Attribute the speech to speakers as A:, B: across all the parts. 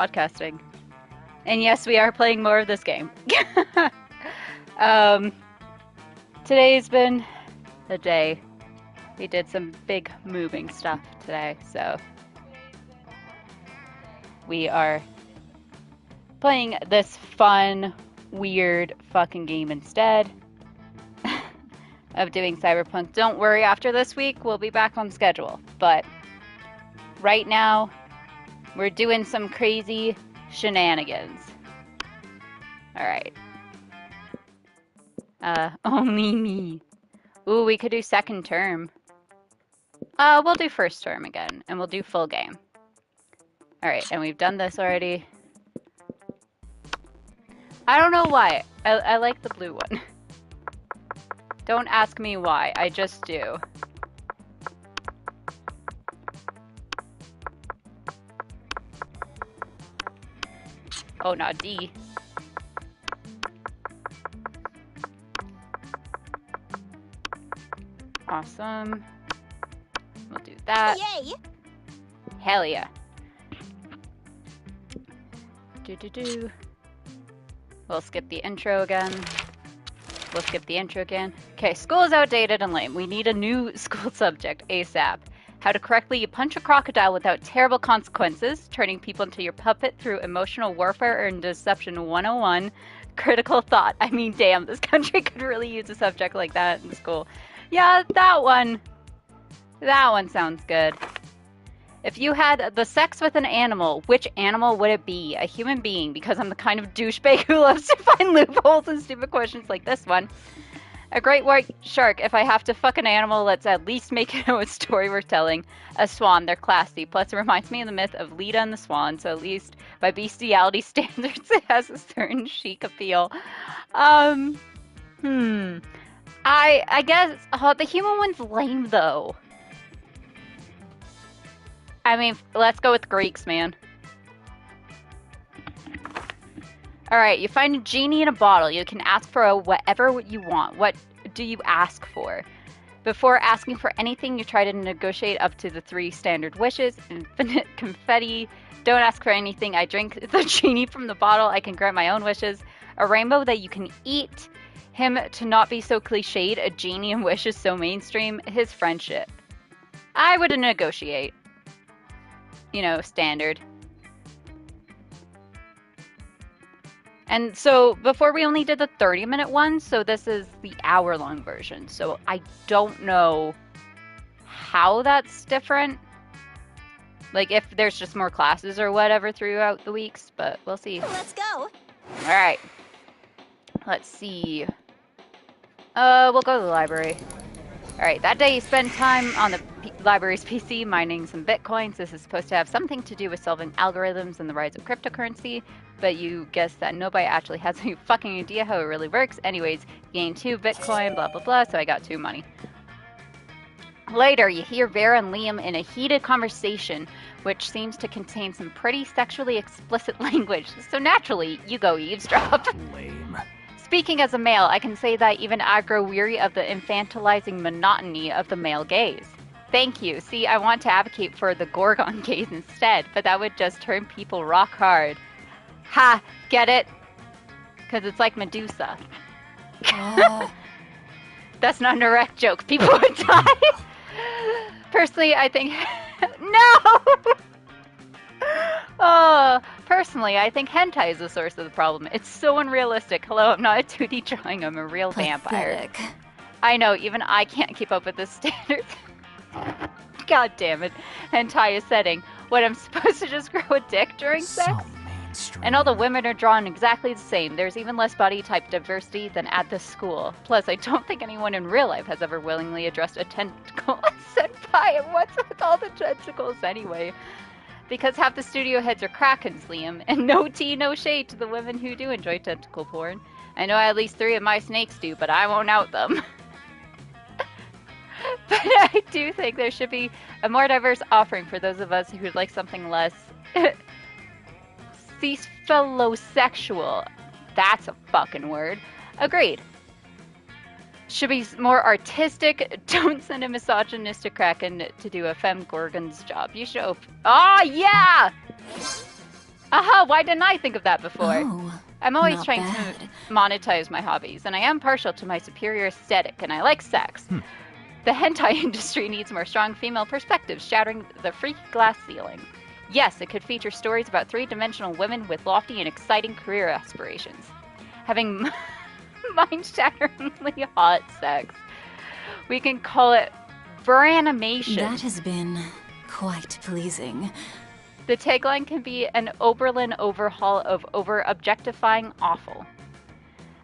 A: podcasting. And yes, we are playing more of this game. Today's been a day. We did some big moving stuff today, so we are playing this fun, weird fucking game instead of doing Cyberpunk. Don't worry, after this week, we'll be back on schedule. But right now, we're doing some crazy shenanigans. Alright. Only me. Ooh, we could do second term. We'll do first term again, and we'll do full game. Alright, and we've done this already. I don't know why. I like the blue one. Don't ask me why, I just do. Oh, not D. Awesome. We'll do that.
B: Yay!
A: Hell yeah. Do. We'll skip the intro again. We'll skip the intro again. Okay, school is outdated and lame. We need a new school subject ASAP. How to correctly punch a crocodile without terrible consequences. Turning people into your puppet through emotional warfare and deception 101. Critical thought. I mean, damn, this country could really use a subject like that in school. Yeah, that one. That one sounds good. If you had the sex with an animal, which animal would it be? A human being, because I'm the kind of douchebag who loves to find loopholes in stupid questions like this one. A great white shark. If I have to fuck an animal, let's at least make it a story worth telling. A swan, they're classy. Plus, it reminds me of the myth of Leda and the Swan, so at least by bestiality standards, it has a certain chic appeal. I guess the human one's lame, though. I mean, let's go with Greeks, man. Alright, you find a genie in a bottle. You can ask for whatever you want. What do you ask for? Before asking for anything, you try to negotiate up to the 3 standard wishes. Infinite confetti. Don't ask for anything. I drink the genie from the bottle. I can grant my own wishes. A rainbow that you can eat. Him to not be so cliched. A genie and wishes so mainstream. His friendship. I would negotiate. You know, standard. And so before we only did the 30-minute one, so this is the hour-long version. So I don't know how that's different. Like if there's just more classes or whatever throughout the weeks, but we'll see.
B: Let's go.
A: All right. Let's see. We'll go to the library. All right, that day you spend time on the library's PC mining some bitcoins. This is supposed to have something to do with solving algorithms and the rise of cryptocurrency, but you guess that nobody actually has any fucking idea how it really works. Anyways, gain 2 bitcoin, blah, blah, blah, so I got 2 money. Later, you hear Vera and Liam in a heated conversation, which seems to contain some pretty sexually explicit language, so naturally, you go eavesdrop.
C: Lame.
A: Speaking as a male, I can say that even I grow weary of the infantilizing monotony of the male gaze. Thank you. See, I want to advocate for the Gorgon gaze instead, but that would just turn people rock hard. Ha! Get it? Because it's like Medusa. That's not a direct joke. People would die. Personally, I think... No! Personally, I think hentai is the source of the problem. It's so unrealistic. Hello, I'm not a 2D drawing, I'm a real vampire. I know, even I can't keep up with this standard. God damn it. Hentai is setting. What, I'm supposed to just grow a dick during sex?
C: Mainstream.
A: And all the women are drawn exactly the same. There's even less body type diversity than at this school. Plus, I don't think anyone in real life has ever willingly addressed a tentacle senpai. And what's with all the tentacles anyway? Because half the studio heads are Krakens, Liam. And no tea, no shade to the women who do enjoy tentacle porn. I know at least 3 of my snakes do, but I won't out them. But I do think there should be a more diverse offering for those of us who'd like something less cephalosexual. That's a fucking word. Agreed. Should be more artistic. Don't send a misogynistic kraken to do a femme gorgon's job. You should Oh, yeah! Aha, why didn't I think of that before?
B: Oh,
A: I'm always
B: not
A: trying
B: bad.
A: to monetize my hobbies, and I am partial to my superior aesthetic, and I like sex. The hentai industry needs more strong female perspectives, shattering the freaky glass ceiling. Yes, it could feature stories about three-dimensional women with lofty and exciting career aspirations. Having mind-shatteringly hot sex. We can call it Branimation.
B: That has been quite pleasing.
A: The tagline can be an Oberlin overhaul of over-objectifying awful.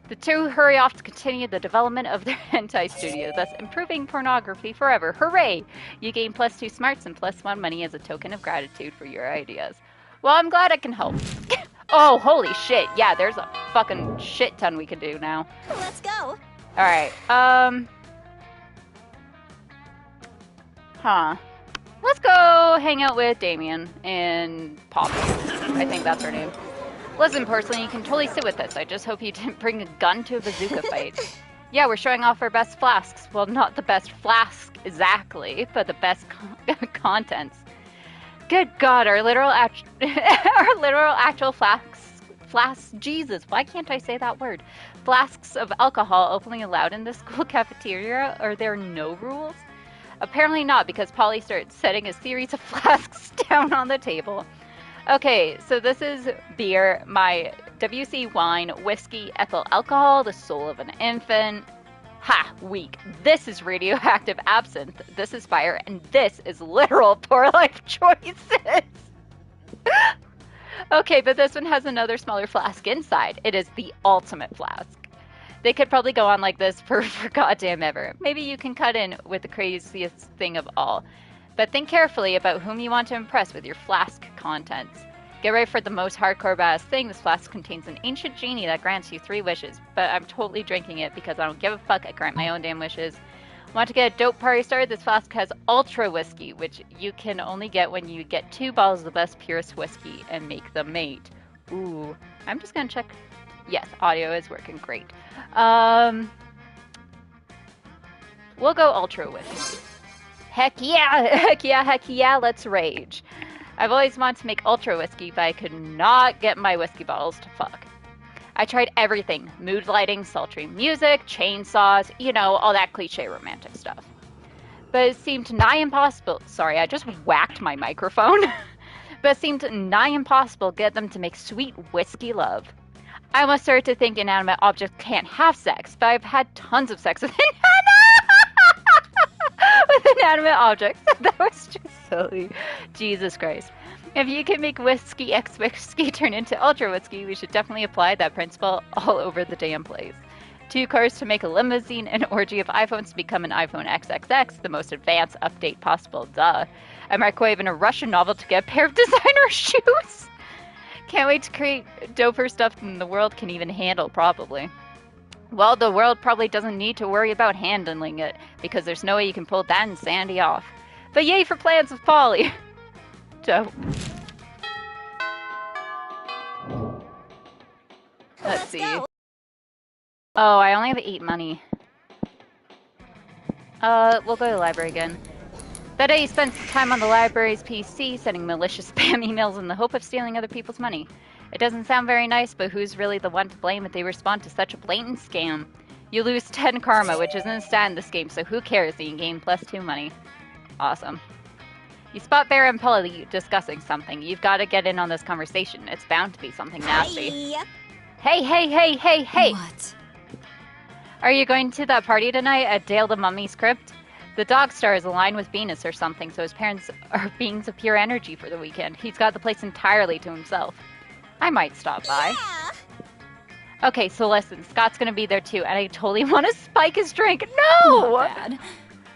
A: The two hurry off to continue the development of their hentai studio, thus improving pornography forever. Hooray! You gain +2 smarts and +1 money as a token of gratitude for your ideas. Well, I'm glad I can help. Oh, holy shit. Yeah, there's a fucking shit ton we can do now.
C: Let's go.
A: Alright, let's go hang out with Damien and Poppy. I think that's her name. Listen, Porcelain, you can totally sit with us. I just hope you didn't bring a gun to a bazooka fight. Yeah, we're showing off our best flasks. Well, not the best flask exactly, but the best contents. Good God, our literal actual flasks. Jesus, why can't I say that word? Flasks of alcohol openly allowed in the school cafeteria? Are there no rules? Apparently not, because Polly starts setting a series of flasks down on the table. Okay, so this is beer, my WC wine, whiskey, ethyl alcohol, the soul of an infant. Ha, weak. This is radioactive absinthe. This is fire, and this is literal poor life choices. Okay, but this one has another smaller flask inside. It is the ultimate flask. They could probably go on like this for goddamn ever. Maybe you can cut in with the craziest thing of all. But think carefully about whom you want to impress with your flask contents. Get ready for the most hardcore badass thing. This flask contains an ancient genie that grants you 3 wishes. But I'm totally drinking it because I don't give a fuck. I grant my own damn wishes. Want to get a dope party started? This flask has ultra whiskey, which you can only get when you get 2 bottles of the best, purest whiskey and make them mate. Ooh. I'm just gonna check. Yes, audio is working great. We'll go ultra whiskey. Heck yeah, let's rage. I've always wanted to make ultra whiskey, but I could not get my whiskey bottles to fuck. I tried everything. Mood lighting, sultry music, chainsaws, you know, all that cliche romantic stuff. But it seemed nigh impossible. Sorry, I just whacked my microphone. But it seemed nigh impossible to get them to make sweet whiskey love. I almost started to think inanimate objects can't have sex, but I've had tons of sex with inanimate objects. That was just silly. Jesus Christ. If you can make whiskey X whiskey turn into ultra whiskey, we should definitely apply that principle all over the damn place. 2 cars to make a limousine, an orgy of iPhones to become an iPhone XXX, the most advanced update possible, duh. A microwave and a Russian novel to get a pair of designer shoes. Can't wait to create doper stuff than the world can even handle, probably. Well, the world probably doesn't need to worry about handling it, because there's no way you can pull that insanity off. But yay for plans with Polly! Dope. Let's see.
C: Go.
A: Oh, I only have 8 money. We'll go to the library again. That day he spent some time on the library's PC, sending malicious spam emails in the hope of stealing other people's money. It doesn't sound very nice, but who's really the one to blame if they respond to such a blatant scam? You lose 10 karma, which isn't a stat in this game, so who cares? You gain +2 money. Awesome. You spot Bear and Polly discussing something. You've got to get in on this conversation. It's bound to be something nasty.
C: Hi.
A: Hey!
B: What?
A: Are you going to that party tonight at Dale the Mummy's crypt? The dog star is aligned with Venus or something, so his parents are beings of pure energy for the weekend. He's got the place entirely to himself. I might stop by.
C: Yeah.
A: Okay, so listen, Scott's gonna be there too, and I totally want to spike his drink. No!
B: Not bad.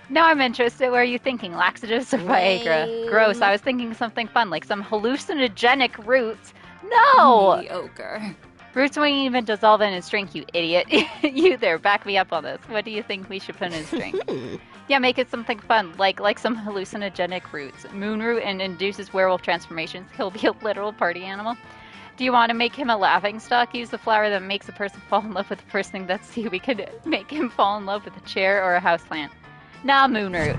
A: Now I'm interested. What are you thinking? Laxatives or Viagra?
C: Lame.
A: Gross. I was thinking something fun, like some hallucinogenic roots. No!
B: Mediocre.
A: Roots won't even dissolve in his drink, you idiot. You there, back me up on this. What do you think we should put in his drink? Yeah, make it something fun, like some hallucinogenic roots. Moonroot and induces werewolf transformations. He'll be a literal party animal. Do you want to make him a laughingstock? Use the flower that makes a person fall in love with the first thing. Let's see, we could make him fall in love with a chair or a houseplant. Nah, Moonroot.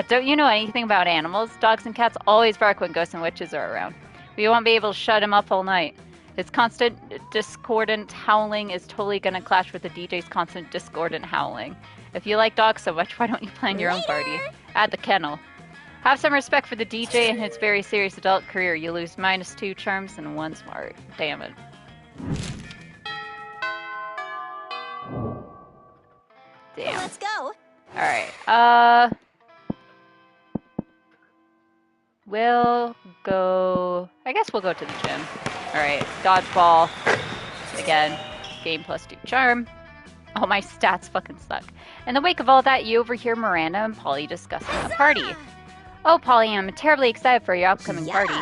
A: Don't you know anything about animals? Dogs and cats always bark when ghosts and witches are around. We won't be able to shut him up all night. His constant discordant howling is totally gonna clash with the DJ's constant discordant howling. If you like dogs so much, why don't you plan your own party? At the kennel. Have some respect for the DJ and his very serious adult career. You lose -2 charms and 1 smart. Damn it. Damn.
C: Let's go.
A: Alright, we'll go... I guess we'll go to the gym. Alright, dodgeball. Again, game +2 charm. Oh, my stats fucking suck. In the wake of all that, you overhear Miranda and Polly discussing a party. Oh, Polly, I'm terribly excited for your upcoming party.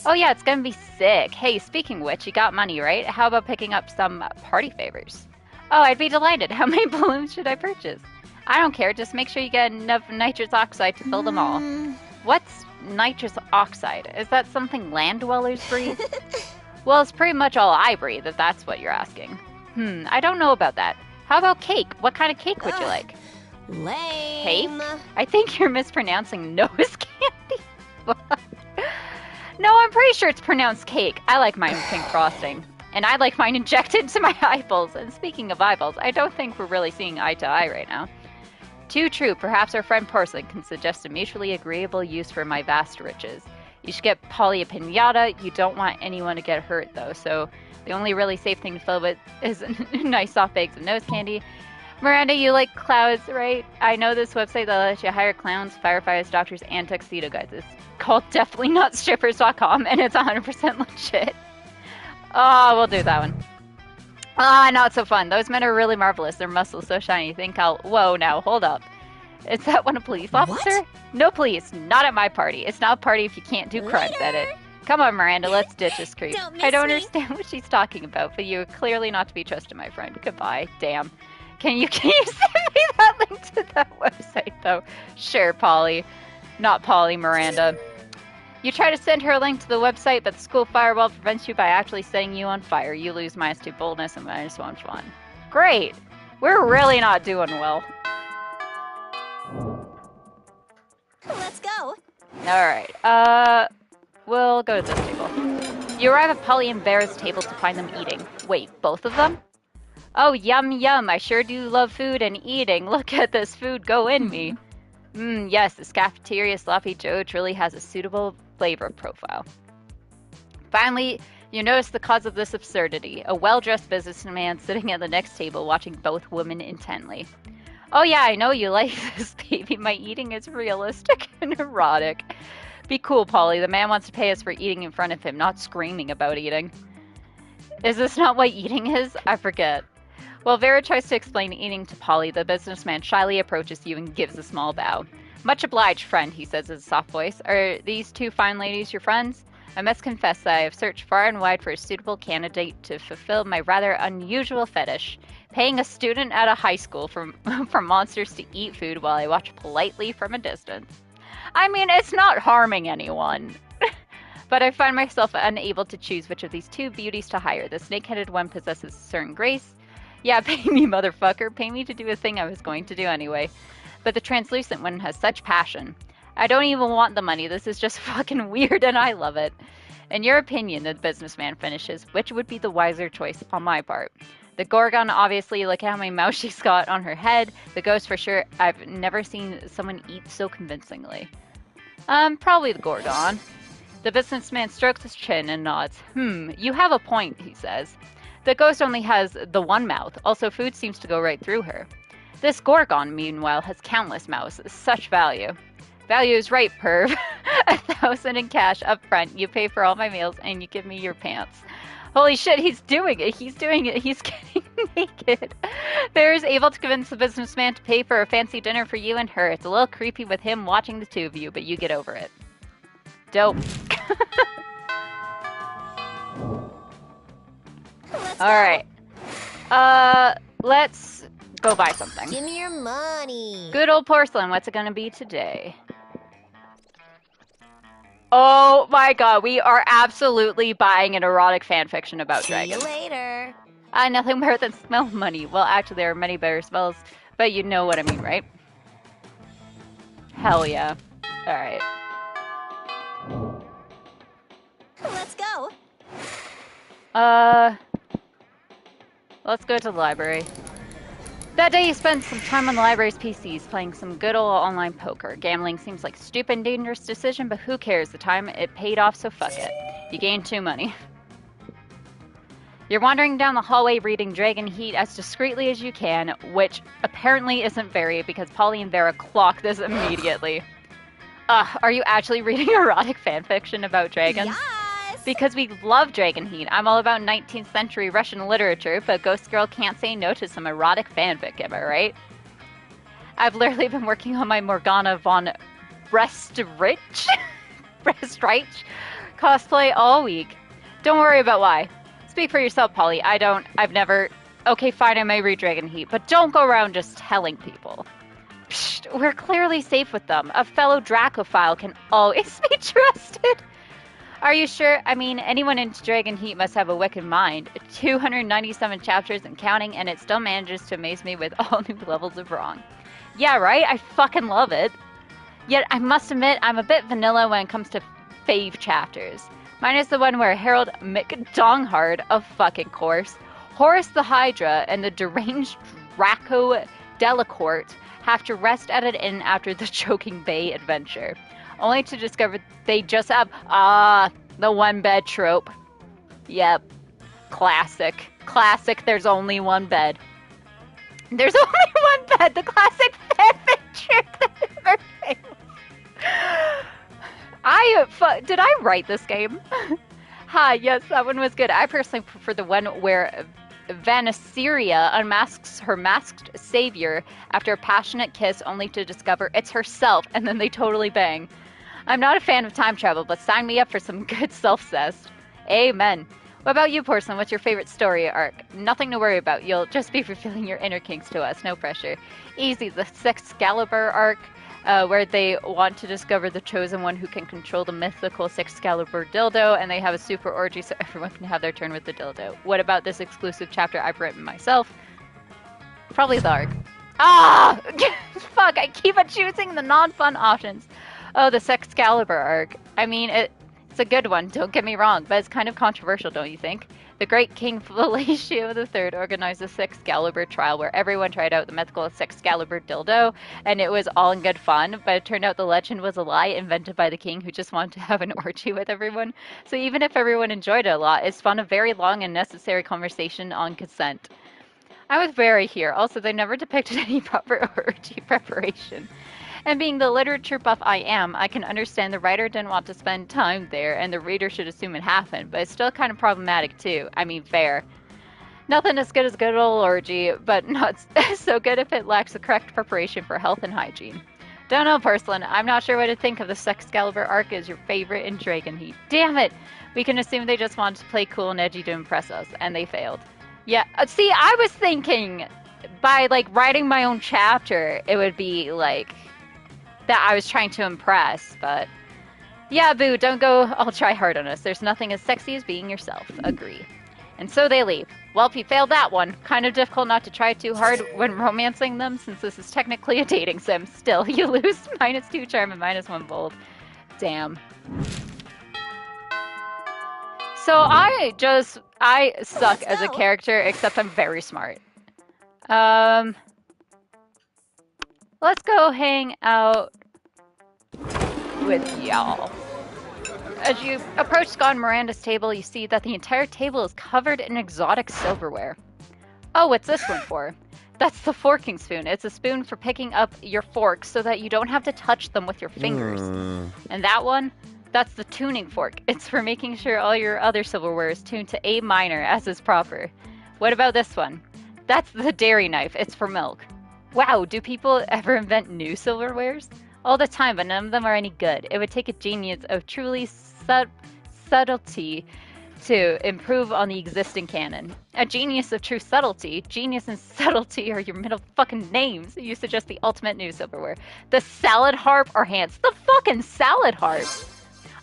A: Oh yeah, it's gonna be sick. Hey, speaking of which, you got money, right? How about picking up some party favors? Oh, I'd be delighted. How many balloons should I purchase? I don't care, just make sure you get enough nitrous oxide to fill them all. What's nitrous oxide? Is that something land dwellers breathe? Well, it's pretty much all I breathe, if that's what you're asking. I don't know about that. How about cake? What kind of cake would you like?
C: Lame.
A: Cake? I think you're mispronouncing nose candy. No, I'm pretty sure it's pronounced cake. I like mine with pink frosting. And I like mine injected to my eyeballs. And speaking of eyeballs, I don't think we're really seeing eye to eye right now. Too true. Perhaps our friend Porcelain can suggest a mutually agreeable use for my vast riches. You should get Polly a pinata. You don't want anyone to get hurt, though, so the only really safe thing to fill with is nice soft bags of nose candy. Miranda, you like clouds, right? I know this website that lets you hire clowns, firefighters, doctors, and tuxedo guys. It's called definitely-not-strippers.com, and it's 100% legit. Oh, we'll do that one. Ah, not so fun. Those men are really marvelous. Their muscles so shiny. You think I'll... Whoa, now, hold up. Is that one a police officer? What? No police. Not at my party. It's not a party if you can't do crimes at it. Come on, Miranda. Let's ditch this creep. I don't understand what she's talking about, but you're clearly not to be trusted, my friend. Goodbye. Damn. Can you send me that link to that website, though? Sure, Polly. Not Polly, Miranda. You try to send her a link to the website, but the school firewall prevents you by actually setting you on fire. You lose -2 boldness and -1 fun. Great! We're really not doing well.
C: Let's go.
A: Alright, we'll go to this table. You arrive at Polly and Vera's table to find them eating. Wait, both of them? Oh, yum yum, I sure do love food and eating. Look at this food go in me. Yes, this cafeteria Sloppy Joe truly has a suitable flavor profile. Finally, you notice the cause of this absurdity. A well-dressed businessman sitting at the next table watching both women intently. Oh yeah, I know you like this, baby. My eating is realistic and erotic. Be cool, Polly. The man wants to pay us for eating in front of him, not screaming about eating. Is this not what eating is? I forget. While Vera tries to explain eating to Polly, the businessman shyly approaches you and gives a small bow. Much obliged, friend, he says in a soft voice. Are these two fine ladies your friends? I must confess that I have searched far and wide for a suitable candidate to fulfill my rather unusual fetish, paying a student at a high school for monsters to eat food while I watch politely from a distance. I mean, it's not harming anyone. But I find myself unable to choose which of these two beauties to hire. The snake-headed one possesses a certain grace. Yeah, pay me, motherfucker. Pay me to do a thing I was going to do anyway. But the translucent one has such passion. I don't even want the money. This is just fucking weird and I love it. In your opinion, the businessman finishes, which would be the wiser choice on my part? The Gorgon, obviously, look at how many mouths she's got on her head. The ghost, for sure. I've never seen someone eat so convincingly. Probably the Gorgon. The businessman strokes his chin and nods. You have a point, he says. The ghost only has the one mouth. Also, food seems to go right through her. This Gorgon, meanwhile, has countless mouths. Such value. Value is right, perv. 1,000 in cash up front. You pay for all my meals, and you give me your pants. Holy shit, he's doing it. He's doing it. He's getting naked. Vera is able to convince the businessman to pay for a fancy dinner for you and her. It's a little creepy with him watching the two of you, but you get over it. Dope. Alright. Let's go buy something.
C: Give me your money.
A: Good old Porcelain, what's it gonna be today? Oh my god, we are absolutely buying an erotic fanfiction about dragons.
C: See you later.
A: Nothing better than smell money. Well, actually, there are many better smells, but you know what I mean, right? Hell yeah. Alright.
C: Let's go.
A: Let's go to the library. That day you spent some time on the library's PCs playing some good old online poker. Gambling seems like a stupid and dangerous decision, but who cares? The time it paid off, so fuck it. You gained 2 money. You're wandering down the hallway reading Dragon Heat as discreetly as you can, which apparently isn't very because Polly and Vera clock this immediately. Are you actually reading erotic fanfiction about dragons?
C: Yes!
A: Because we love Dragon Heat. I'm all about 19th century Russian literature, but Ghost Girl can't say no to some erotic fanfic, am I right? I've literally been working on my Morgana von Brestrich cosplay all week. Don't worry about why. Speak for yourself, Polly. I've never... Okay, fine, I may read Dragon Heat, but don't go around just telling people. Psst, we're clearly safe with them. A fellow Dracophile can always be trusted. Are you sure? I mean, anyone into Dragon Heat must have a wicked mind. 297 chapters and counting, and it still manages to amaze me with all new levels of wrong. Yeah, right? I fucking love it. Yet, I must admit, I'm a bit vanilla when it comes to fave chapters. Mine is the one where Harold McDonghard, of fucking course, Horace the Hydra, and the deranged Draco Delacourt have to rest at an inn after the Choking Bay adventure, only to discover they just have, the one-bed trope. Yep. Classic. Classic, there's only one bed. There's only one bed, the classic fanfic trick that never fails. Did I write this game? Yes, that one was good. I personally prefer the one where Vanaceria unmasks her masked savior after a passionate kiss only to discover it's herself and then they totally bang. I'm not a fan of time travel, but sign me up for some good self-cest. Amen. What about you, Porcelain? What's your favorite story arc? Nothing to worry about. You'll just be revealing your inner kinks to us. No pressure. Easy. The Sexcalibur arc, where they want to discover the chosen one who can control the mythical Sexcalibur dildo, and they have a super orgy so everyone can have their turn with the dildo. What about this exclusive chapter I've written myself? Probably the arc. Fuck, I keep on choosing the non-fun options. Oh, the Sexcalibur arc. I mean, it's a good one, don't get me wrong, but it's kind of controversial, don't you think? The great King Fellatio III organized a Sexcalibur trial where everyone tried out the mythical Sexcalibur dildo, and it was all in good fun, but it turned out the legend was a lie invented by the king who just wanted to have an orgy with everyone. So even if everyone enjoyed it a lot, it spawned a very long and necessary conversation on consent. I was very here. Also, they never depicted any proper orgy preparation. And being the literature buff I am, I can understand the writer didn't want to spend time there, and the reader should assume it happened, but it's still kind of problematic too. I mean, fair. Nothing as good as good old orgy, but not so good if it lacks the correct preparation for health and hygiene. Don't know, Porcelain. I'm not sure what to think of the Sexcalibur arc as your favorite in Dragon Heat. Damn it! We can assume they just wanted to play cool and edgy to impress us, and they failed. Yeah, see, I was thinking by, like, writing my own chapter, it would be, like, that I was trying to impress, but yeah, boo, don't go all try hard on us. There's nothing as sexy as being yourself. Agree. And so they leave. Well, if you failed that one, kind of difficult not to try too hard when romancing them, since this is technically a dating sim. Still, you lose -2 charm and -1 bold. Damn. So I suck as a character, except I'm very smart. Let's go hang out with y'all. As you approach Scott and Miranda's table, you see that the entire table is covered in exotic silverware. Oh, what's this one for? That's the forking spoon. It's a spoon for picking up your forks so that you don't have to touch them with your fingers. And that one? That's the tuning fork. It's for making sure all your other silverware is tuned to A minor, as is proper. What about this one? That's the dairy knife. It's for milk. Wow, do people ever invent new silverwares? All the time, but none of them are any good. It would take a genius of truly subtlety to improve on the existing canon. A genius of true subtlety. Genius and subtlety are your middle fucking names. You suggest the ultimate new silverware. The salad harp or hands? The fucking salad harp!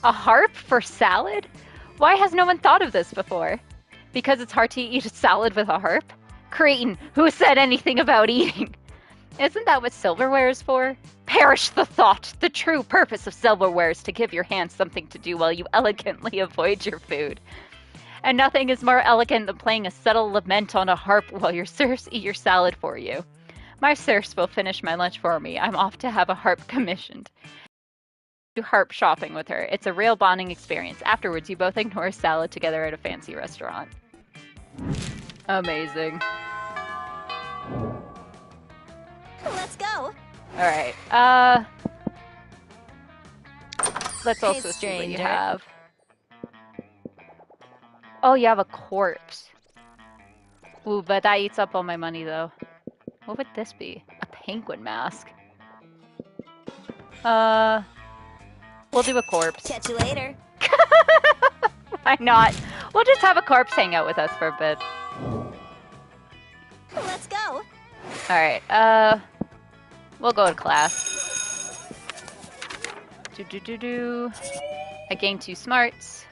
A: A harp for salad? Why has no one thought of this before? Because it's hard to eat a salad with a harp? Cretin, who said anything about eating? Isn't that what silverware is for? Perish the thought! The true purpose of silverware is to give your hands something to do while you elegantly avoid your food. And nothing is more elegant than playing a subtle lament on a harp while your serfs eat your salad for you. My serfs will finish my lunch for me. I'm off to have a harp commissioned. Do harp shopping with her. It's a real bonding experience. Afterwards, you both ignore salad together at a fancy restaurant. Amazing.
C: Let's go.
A: Alright, let's also see what you have. Oh, you have a corpse. Ooh, but that eats up all my money, though. What would this be? A penguin mask. We'll do a corpse.
C: Catch you later.
A: Why not? We'll just have a corpse hang out with us for a bit.
C: Let's go.
A: Alright, we'll go to class. I gained 2 smarts.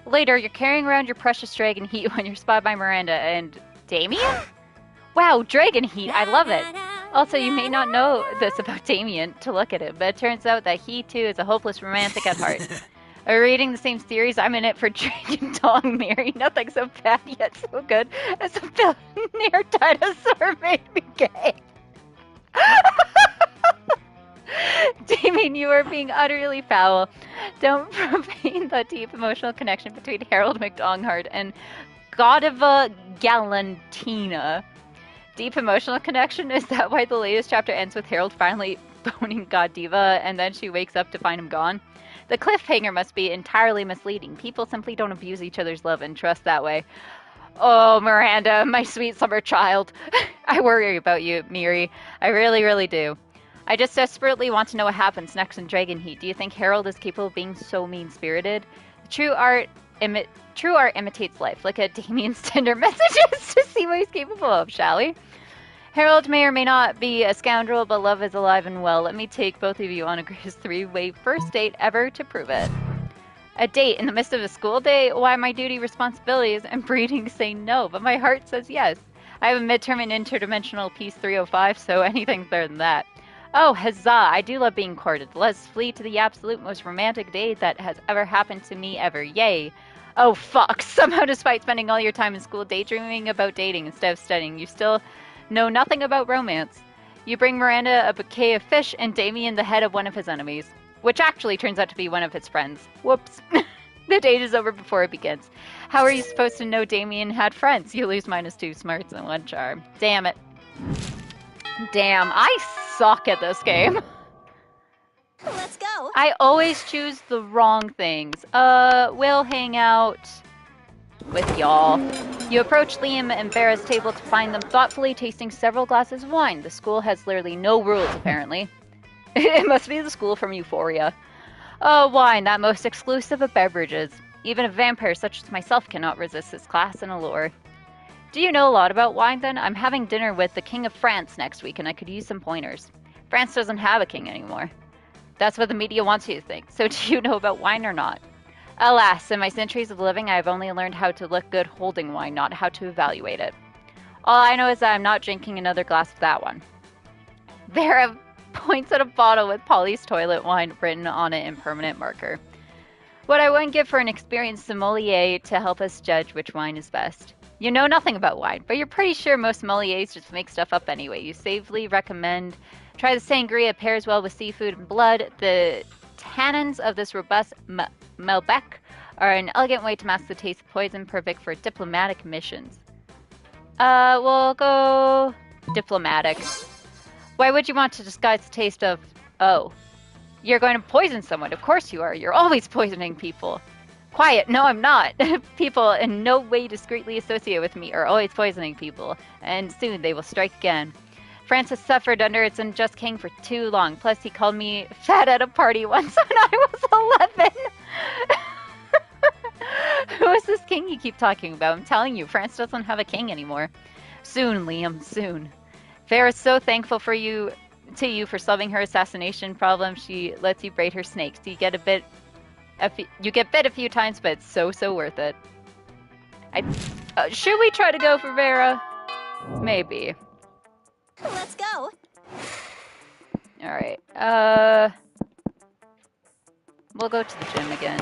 A: Later, you're carrying around your precious dragon heat when you're spotted by Miranda and Damien? Wow, dragon heat, I love it. Also, you may not know this about Damien to look at him, but it turns out that he too is a hopeless romantic at heart. Are we reading the same series? I'm in it for Dragon Dong Mary. Nothing so bad yet so good as a billionaire dinosaur made me gay. Damien, you are being utterly foul. Don't profane the deep emotional connection between Harold McDonghart and Godiva Galantina. Deep emotional connection? Is that why the latest chapter ends with Harold finally boning Godiva and then she wakes up to find him gone? The cliffhanger must be entirely misleading. People simply don't abuse each other's love and trust that way. Oh, Miranda, my sweet summer child. I worry about you, Miri. I really, really do. I just desperately want to know what happens next in Dragon Heat. Do you think Harold is capable of being so mean-spirited? True art imitates life. Look at Damien's Tinder messages to see what he's capable of, shall we? Harold may or may not be a scoundrel, but love is alive and well. Let me take both of you on a greatest 3-way first date ever to prove it. A date in the midst of a school day? Why, my duty, responsibilities, and breeding say no, but my heart says yes. I have a midterm in interdimensional Peace 305, so anything's better than that. Oh, huzzah! I do love being courted. Let's flee to the absolute most romantic date that has ever happened to me ever. Yay! Oh, fuck! Somehow, despite spending all your time in school daydreaming about dating instead of studying, you still know nothing about romance. You bring Miranda a bouquet of fish and Damien the head of one of his enemies, which actually turns out to be one of his friends. Whoops. The date is over before it begins. How are you supposed to know Damien had friends? You lose -2 smarts and 1 charm. Damn it. Damn, I suck at this game.
C: Let's go.
A: I always choose the wrong things. We'll hang out with y'all. You approach Liam and Vera's table to find them thoughtfully tasting several glasses of wine. The school has literally no rules, apparently. It must be the school from Euphoria. Oh, wine, that most exclusive of beverages. Even a vampire such as myself cannot resist its class and allure. Do you know a lot about wine, then? I'm having dinner with the King of France next week, and I could use some pointers. France doesn't have a king anymore. That's what the media wants you to think. So do you know about wine or not? Alas, in my centuries of living, I have only learned how to look good holding wine, not how to evaluate it. All I know is that I'm not drinking another glass of that one. Vera points at a bottle with Polly's toilet wine written on it in permanent marker. What I wouldn't give for an experienced sommelier to help us judge which wine is best. You know nothing about wine, but you're pretty sure most sommeliers just make stuff up anyway. You safely recommend try the sangria, pairs well with seafood and blood. The tannins of this robust Malbec are an elegant way to mask the taste of poison, perfect for diplomatic missions. We'll go diplomatic. Why would you want to disguise the taste of... Oh. You're going to poison someone. Of course you are. You're always poisoning people. Quiet. No, I'm not. People in no way discreetly associated with me are always poisoning people. And soon they will strike again. France has suffered under its unjust king for too long. Plus, he called me fat at a party once when I was 11. Who is this king you keep talking about? I'm telling you, France doesn't have a king anymore. Soon, Liam, soon. Vera's so thankful for you for solving her assassination problem. She lets you braid her snakes. You get bit a few times, but it's so worth it. Should we try to go for Vera? Maybe.
C: Let's go.
A: All right. We'll go to the gym again.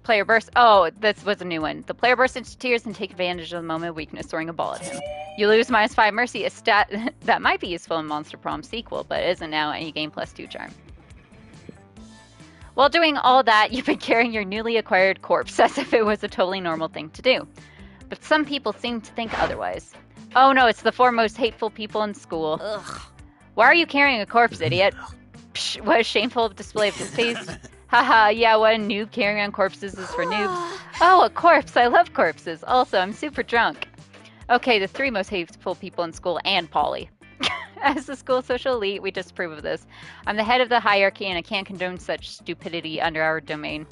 A: player bursts. Oh, this was a new one. The player bursts into tears and take advantage of the moment of weakness, throwing a ball at him. You lose -5 mercy, a stat that might be useful in Monster Prom sequel, but isn't now, and you gain +2 charm. While doing all that, you've been carrying your newly acquired corpse as if it was a totally normal thing to do. But some people seem to think otherwise. Oh no, it's the 4 most hateful people in school.
C: Ugh.
A: Why are you carrying a corpse, idiot? Psh, what a shameful display of distaste. Haha, yeah, what a noob carrying on corpses is for noobs. Oh, a corpse! I love corpses. Also, I'm super drunk. Okay, the 3 most hateful people in school and Polly. As the school social elite, we disapprove of this. I'm the head of the hierarchy and I can't condone such stupidity under our domain.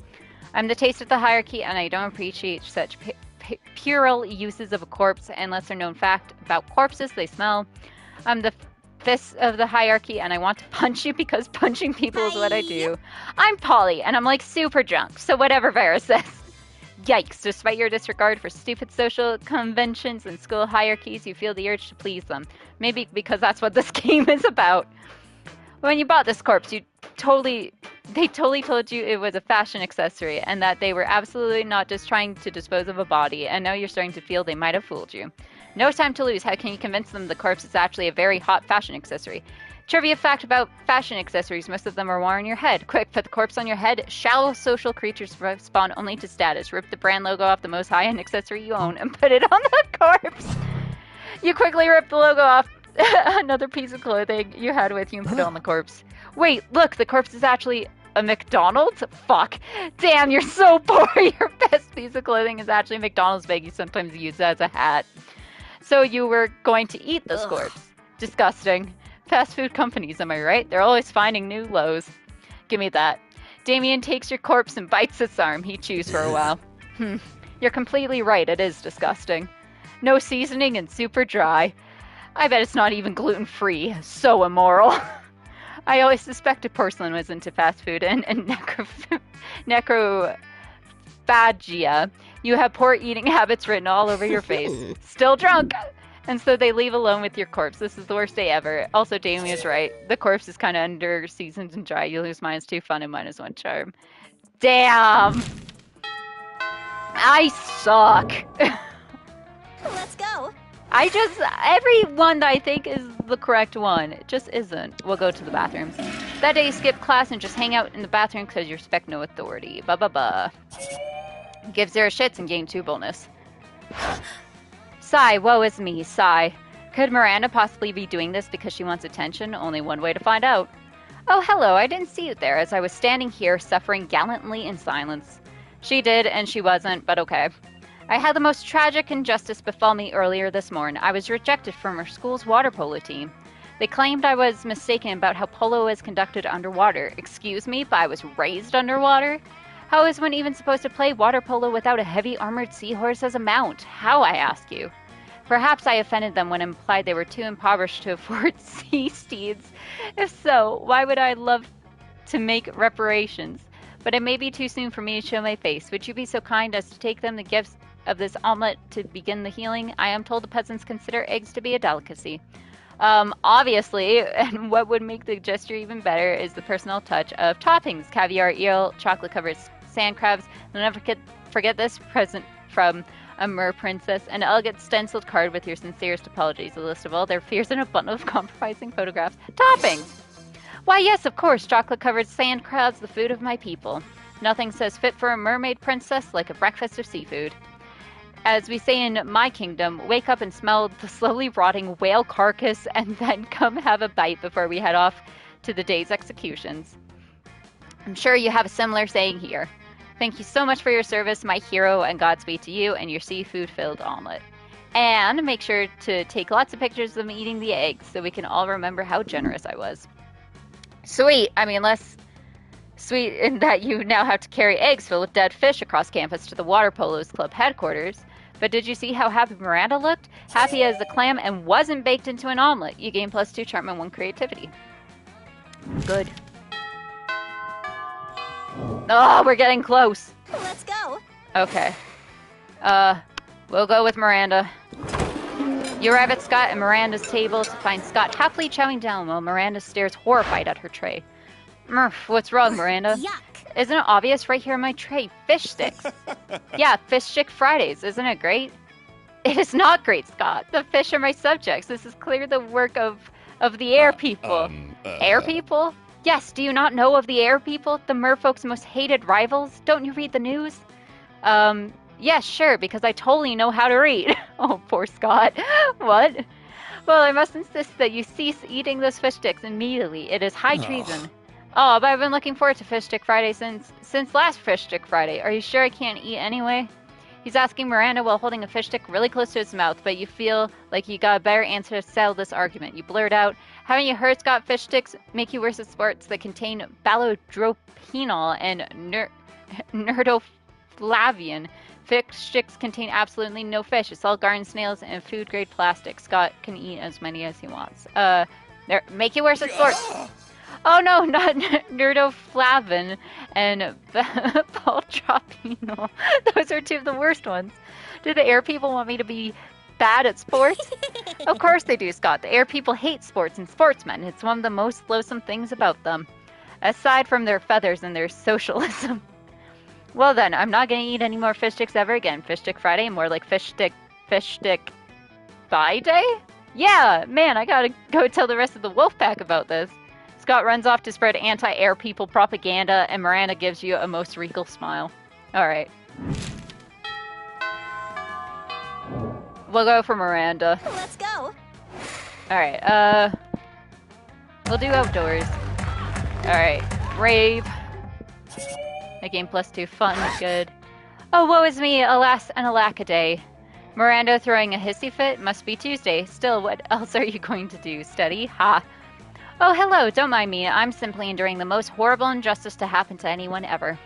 A: I'm the taste of the hierarchy and I don't appreciate such puerile uses of a corpse and lesser known fact about corpses, they smell. I'm the fist of the hierarchy and I want to punch you because punching people is what I do. I'm Polly and I'm like super drunk, so whatever Vera says. Yikes, despite your disregard for stupid social conventions and school hierarchies, you feel the urge to please them. Maybe because that's what this game is about. When you bought this corpse, they totally told you it was a fashion accessory and that they were absolutely not just trying to dispose of a body, and now you're starting to feel they might have fooled you. No time to lose. How can you convince them the corpse is actually a very hot fashion accessory? Trivia fact about fashion accessories, most of them are worn on your head. Quick, put the corpse on your head. Shallow social creatures respond only to status. Rip the brand logo off the most high-end accessory you own and put it on the corpse. You quickly rip the logo off another piece of clothing you had with you and put it on the corpse. Wait, look, the corpse is actually a McDonald's? Fuck. Damn, you're so poor. Your best piece of clothing is actually a McDonald's bag you sometimes use as a hat. So you were going to eat this corpse. Disgusting. Fast food companies, am I right? They're always finding new lows. Give me that. Damien takes your corpse and bites its arm. He chews for a while. You're completely right. It is disgusting. No seasoning and super dry. I bet it's not even gluten-free. So immoral. I always suspected Porcelain was into fast food and necrophagia. You have poor eating habits written all over your face. Still drunk! And so they leave alone with your corpse. This is the worst day ever. Also, Damien is right. The corpse is kind of under-seasoned and dry. You lose -2 fun and -1 charm. Damn! I suck!
C: Let's go.
A: Every one that I think is the correct one, it just isn't. We'll go to the bathrooms. That day, skip class and just hang out in the bathroom because you respect no authority. Ba-ba-ba. Give 0 shits and gain 2 bonus. Sigh, woe is me, sigh. Could Miranda possibly be doing this because she wants attention? Only one way to find out. Oh, hello, I didn't see you there as I was standing here suffering gallantly in silence. She did, and she wasn't, but okay. I had the most tragic injustice befall me earlier this morning. I was rejected from our school's water polo team. They claimed I was mistaken about how polo is conducted underwater. Excuse me, but I was raised underwater? How is one even supposed to play water polo without a heavy armored seahorse as a mount? How, I ask you? Perhaps I offended them when implied they were too impoverished to afford sea steeds. If so, why would I love to make reparations? But it may be too soon for me to show my face. Would you be so kind as to take them the gifts of this omelet to begin the healing? I am told the peasants consider eggs to be a delicacy. Obviously, and what would make the gesture even better is the personal touch of toppings. Caviar, eel, chocolate-covered sand crabs. I'll never forget this present from a mer princess. An elegant stenciled card with your sincerest apologies. A list of all their fears and a bundle of compromising photographs. Toppings! Why, yes, of course, chocolate-covered sand crabs, the food of my people. Nothing says fit for a mermaid princess like a breakfast of seafood. As we say in my kingdom, wake up and smell the slowly rotting whale carcass and then come have a bite before we head off to the day's executions. I'm sure you have a similar saying here. Thank you so much for your service, my hero, and Godspeed to you and your seafood-filled omelet. And make sure to take lots of pictures of me eating the eggs so we can all remember how generous I was. Sweet. I mean, less sweet in that you now have to carry eggs filled with dead fish across campus to the Water Polo's Club headquarters. But did you see how happy Miranda looked? Happy as a clam and wasn't baked into an omelet. You gain +2 charm and 1 creativity. Good. Oh, we're getting close.
C: Let's go.
A: Okay. We'll go with Miranda. You arrive at Scott and Miranda's table to find Scott happily chowing down while Miranda stares horrified at her tray. Murph, what's wrong, Miranda?
C: Yuck.
A: Isn't it obvious right here on my tray? Fish sticks. Yeah, Fish Stick Fridays. Isn't it great? It is not great, Scott. The fish are my subjects. This is clearly the work of the air people. Air people? Yes, do you not know of the air people? The merfolk's most hated rivals? Don't you read the news? Yes, sure, because I totally know how to read. Oh, poor Scott. What? Well, I must insist that you cease eating those fish sticks immediately. It is high treason. Oh, but I've been looking forward to Fish Stick Friday since last Fish Stick Friday. Are you sure I can't eat anyway? He's asking Miranda while holding a fish stick really close to his mouth, but you feel like you got a better answer to settle this argument. You blurt out, haven't you heard, Scott? Fish sticks make you worse at sports that contain ballodropenol and nerdoflavian. Fish sticks contain absolutely no fish. It's all garden snails and food-grade plastic. Scott can eat as many as he wants. Make you worse at sports. Oh no, not nerdoflavin and baldropenol. Those are two of the worst ones. Do the air people want me to be bad at sports? Of course they do, Scott. The air people hate sports and sportsmen. It's one of the most loathsome things about them. Aside from their feathers and their socialism. Well then, I'm not going to eat any more fish sticks ever again. Fish Stick Friday, more like Fish Stick Bye Day? Yeah, man, I gotta go tell the rest of the wolf pack about this. Scott runs off to spread anti-air people propaganda, and Miranda gives you a most regal smile. Alright. We'll go for Miranda.
C: Let's go.
A: Alright, we'll do outdoors. Alright, rave. A game +2, fun, good. Oh, woe is me, alas and alackaday. Miranda throwing a hissy fit, must be Tuesday. Still, what else are you going to do? Study? Ha. Oh, hello, don't mind me. I'm simply enduring the most horrible injustice to happen to anyone ever.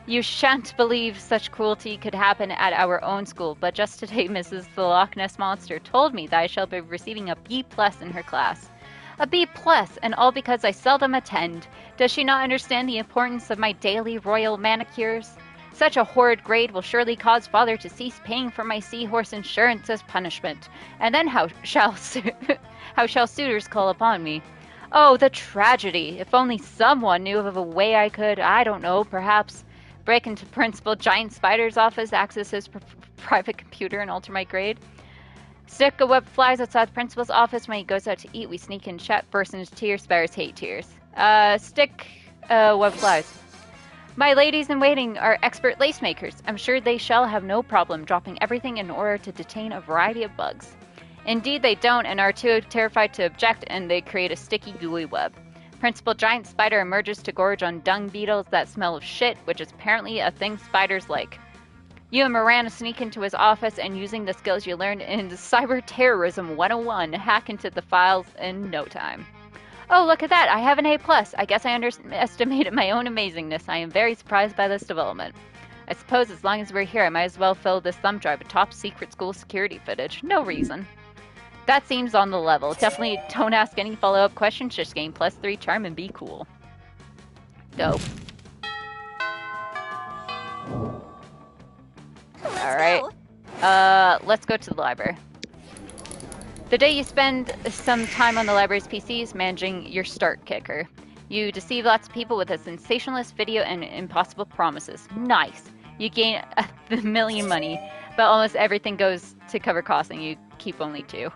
A: You shan't believe such cruelty could happen at our own school, but just today Mrs. the Loch Ness Monster told me that I shall be receiving a B+ in her class. A B+, and all because I seldom attend. Does she not understand the importance of my daily royal manicures? Such a horrid grade will surely cause father to cease paying for my seahorse insurance as punishment. And then how shall suitors call upon me? Oh, the tragedy! If only someone knew of a way I could, I don't know, perhaps break into Principal Giant Spider's office, access his private computer, and alter my grade. Stick a web flies outside the principal's office. When he goes out to eat, we sneak in, chat, burst into tears. Spiders hate tears. Stick web flies. My ladies in waiting are expert lace makers. I'm sure they shall have no problem dropping everything in order to detain a variety of bugs. Indeed, they don't and are too terrified to object, and they create a sticky, gooey web. Principal Giant Spider emerges to gorge on dung beetles that smell of shit, which is apparently a thing spiders like. You and Miranda sneak into his office and, using the skills you learned in Cyber Terrorism 101, hack into the files in no time. Oh, look at that! I have an A+. I guess I underestimated my own amazingness. I am very surprised by this development. I suppose as long as we're here, I might as well fill this thumb drive with top secret school security footage. No reason. That seems on the level. Definitely don't ask any follow-up questions, just gain +3 charm and be cool. Go. Alright. Let's go to the library. The day you spend some time on the library's PCs managing your start kicker. You deceive lots of people with a sensationalist video and impossible promises. Nice. You gain a million money, but almost everything goes to cover costs and you keep only 2.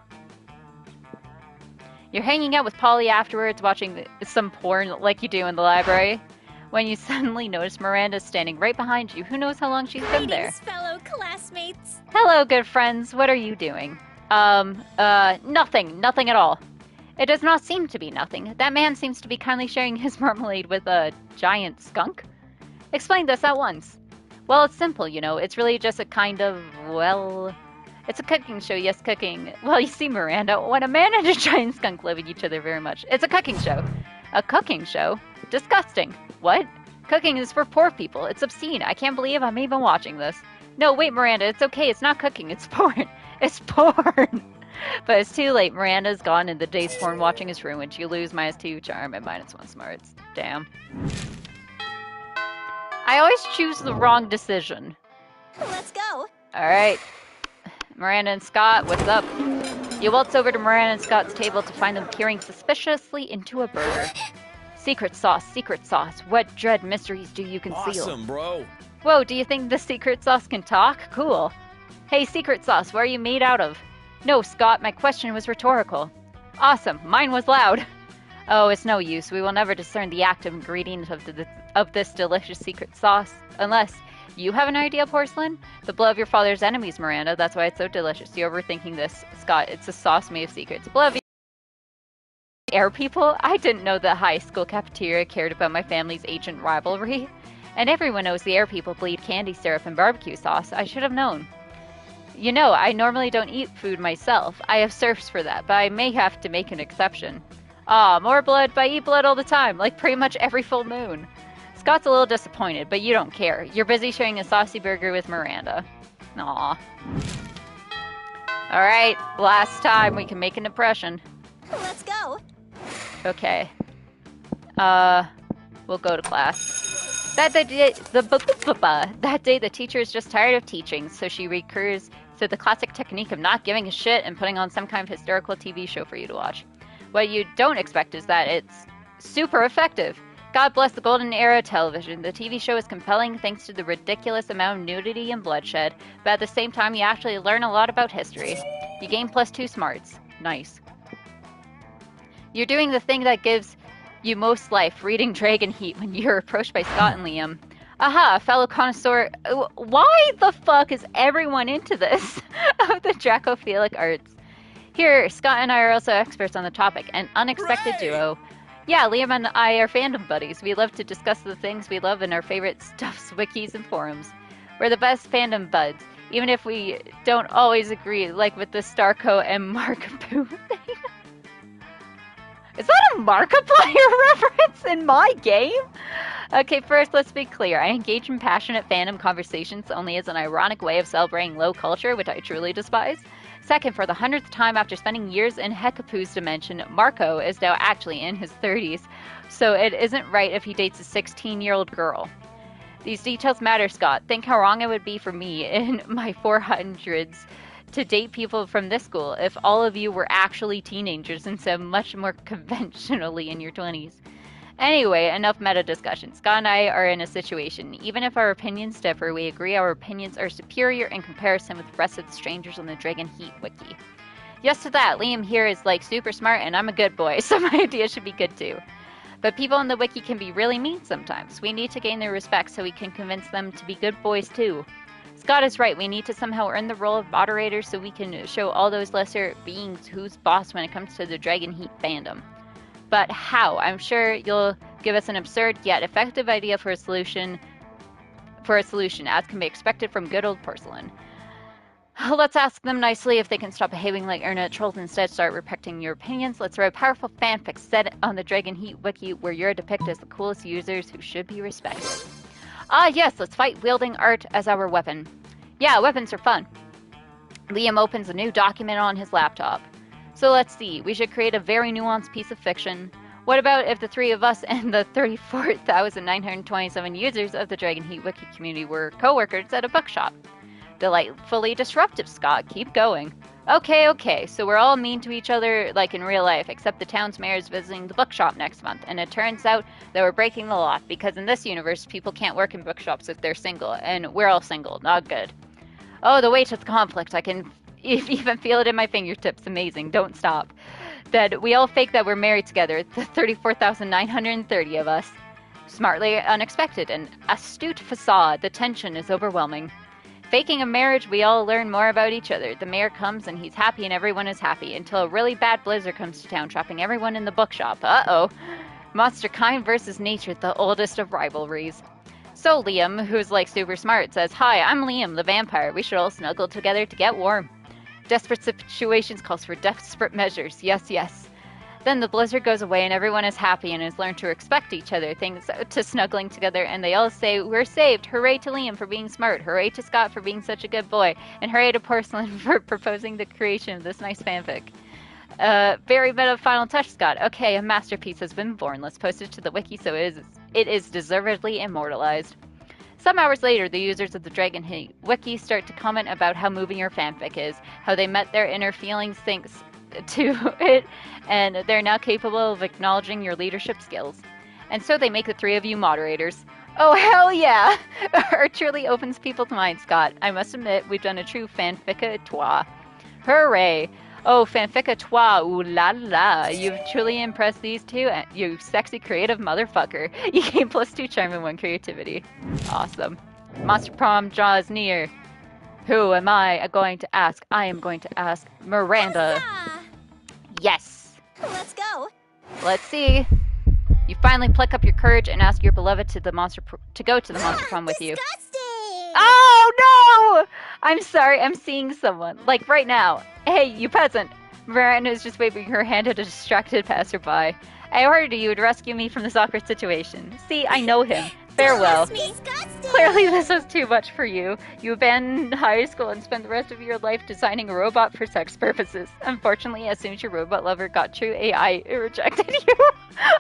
A: You're hanging out with Polly afterwards, watching some porn like you do in the library, when you suddenly notice Miranda standing right behind you. Who knows how long she's been there?
C: Fellow classmates.
A: Hello, good friends. What are you doing? Nothing. Nothing at all. It does not seem to be nothing. That man seems to be kindly sharing his marmalade with a giant skunk. Explain this at once. Well, it's simple, you know. It's really just a kind of, well... It's a cooking show, yes, cooking. Well, you see, Miranda, when a man and a giant skunk loving each other very much, it's a cooking show. A cooking show? Disgusting. What? Cooking is for poor people. It's obscene. I can't believe I'm even watching this. No, wait, Miranda, it's okay. It's not cooking. It's porn. It's porn. But it's too late. Miranda's gone and the day's porn watching is ruined. You lose -2 charm and -1 smarts. Damn. I always choose the wrong decision.
C: Let's go.
A: Alright. Miranda and Scott, what's up? You waltz over to Miranda and Scott's table to find them peering suspiciously into a burger. Secret sauce, what dread mysteries do you conceal?
D: Awesome, bro.
A: Whoa, do you think the secret sauce can talk? Cool. Hey, secret sauce, what are you made out of? No, Scott, my question was rhetorical. Awesome, mine was loud. Oh, it's no use. We will never discern the active ingredient of this delicious secret sauce. Unless you have an idea, Porcelain? The blood of your father's enemies, Miranda. That's why it's so delicious. You're overthinking this, Scott. It's a sauce made of secrets. Blood of air people? I didn't know the high school cafeteria cared about my family's ancient rivalry. And everyone knows the air people bleed candy syrup and barbecue sauce. I should have known. You know, I normally don't eat food myself. I have serfs for that, but I may have to make an exception. Ah, more blood, but I eat blood all the time, like pretty much every full moon. Scott's a little disappointed, but you don't care. You're busy sharing a saucy burger with Miranda. Aw. Alright, last time we can make an impression.
C: Let's go.
A: Okay. We'll go to class. That day the teacher is just tired of teaching, so she recurs to the classic technique of not giving a shit and putting on some kind of hysterical TV show for you to watch. What you don't expect is that it's super effective. God bless the golden era of television. The TV show is compelling thanks to the ridiculous amount of nudity and bloodshed, but at the same time you actually learn a lot about history. You gain +2 smarts. Nice. You're doing the thing that gives you most life, reading Dragon Heat when you're approached by Scott and Liam. Aha, fellow connoisseur. Why the fuck is everyone into this? Of the Dracophilic arts. Here, Scott and I are also experts on the topic, an unexpected duo. Yeah, Liam and I are fandom buddies. We love to discuss the things we love in our favorite stuffs, wikis, and forums. We're the best fandom buds, even if we don't always agree, like with the Starco and Markiplier thing. Is that a Markiplier reference in my game? Okay, first, let's be clear. I engage in passionate fandom conversations only as an ironic way of celebrating low culture, which I truly despise. Second, for the 100th time after spending years in Hecapoo's dimension, Marco is now actually in his 30s, so it isn't right if he dates a 16-year-old girl. These details matter, Scott. Think how wrong it would be for me in my 400s to date people from this school if all of you were actually teenagers instead of much more conventionally in your 20s. Anyway, enough meta discussion. Scott and I are in a situation. Even if our opinions differ, we agree our opinions are superior in comparison with the rest of the strangers on the Dragon Heat wiki. Yes to that, Liam here is like super smart and I'm a good boy, so my ideas should be good too. But people on the wiki can be really mean sometimes. We need to gain their respect so we can convince them to be good boys too. Scott is right, we need to somehow earn the role of moderator so we can show all those lesser beings who's boss when it comes to the Dragon Heat fandom. But how? I'm sure you'll give us an absurd yet effective idea for a solution, as can be expected from good old Porcelain. Let's ask them nicely if they can stop behaving like internet trolls and instead start respecting your opinions. Let's write powerful fanfic set on the Dragon Heat wiki where you're depicted as the coolest users who should be respected. Ah yes, let's fight wielding art as our weapon. Yeah, weapons are fun. Liam opens a new document on his laptop. So let's see, we should create a very nuanced piece of fiction. What about if the three of us and the 34,927 users of the Dragon Heat wiki community were co-workers at a bookshop? Delightfully disruptive, Scott. Keep going. Okay, so we're all mean to each other like in real life, except the town's mayor is visiting the bookshop next month, and it turns out that we're breaking the law, because in this universe, people can't work in bookshops if they're single, and we're all single. Not good. Oh, the weight of the conflict. I can even feel it in my fingertips. Amazing. Don't stop. That we all fake that we're married together, the 34,930 of us. Smartly unexpected, an astute facade. The tension is overwhelming. Faking a marriage, we all learn more about each other. The mayor comes and he's happy and everyone is happy, until a really bad blizzard comes to town, trapping everyone in the bookshop. Uh-oh. Monster kind versus nature, the oldest of rivalries. So Liam, who's like super smart, says, "Hi, I'm Liam, the vampire. We should all snuggle together to get warm. Desperate situations calls for desperate measures. Yes. Then the blizzard goes away and everyone is happy and has learned to respect each other, thanks to snuggling together, and they all say, 'We're saved. Hooray to Liam for being smart. Hooray to Scott for being such a good boy. And hooray to Porcelain for proposing the creation of this nice fanfic.' Very meta final touch, Scott. Okay, a masterpiece has been born. Let's post it to the wiki so it is deservedly immortalized." Some hours later, the users of the Dragon Heat wiki start to comment about how moving your fanfic is, how they met their inner feelings thanks to it, and they're now capable of acknowledging your leadership skills. And so they make the three of you moderators. Oh, hell yeah! Art truly opens people's minds, Scott. I must admit, we've done a true fanfic à toi. Hooray! Oh, fanfic à toi, ooh la la. You've truly impressed these two, you sexy creative motherfucker. You gain +2 charm and 1 creativity. Awesome. Monster Prom draws near. Who am I going to ask? I am going to ask Miranda.
C: Huzzah!
A: Yes!
C: Let's go.
A: Let's see. You finally pluck up your courage and ask your beloved to go to the monster prom with you.
C: Disgusting!
A: Oh no! I'm sorry, I'm seeing someone. Like right now. Hey, you peasant! Miranda is just waving her hand at a distracted passerby. I ordered you to rescue me from this awkward situation. See, I know him. Farewell.
C: Disgusting!
A: Clearly this was too much for you. You abandoned high school and spent the rest of your life designing a robot for sex purposes. Unfortunately, as soon as your robot lover got true AI, it rejected you.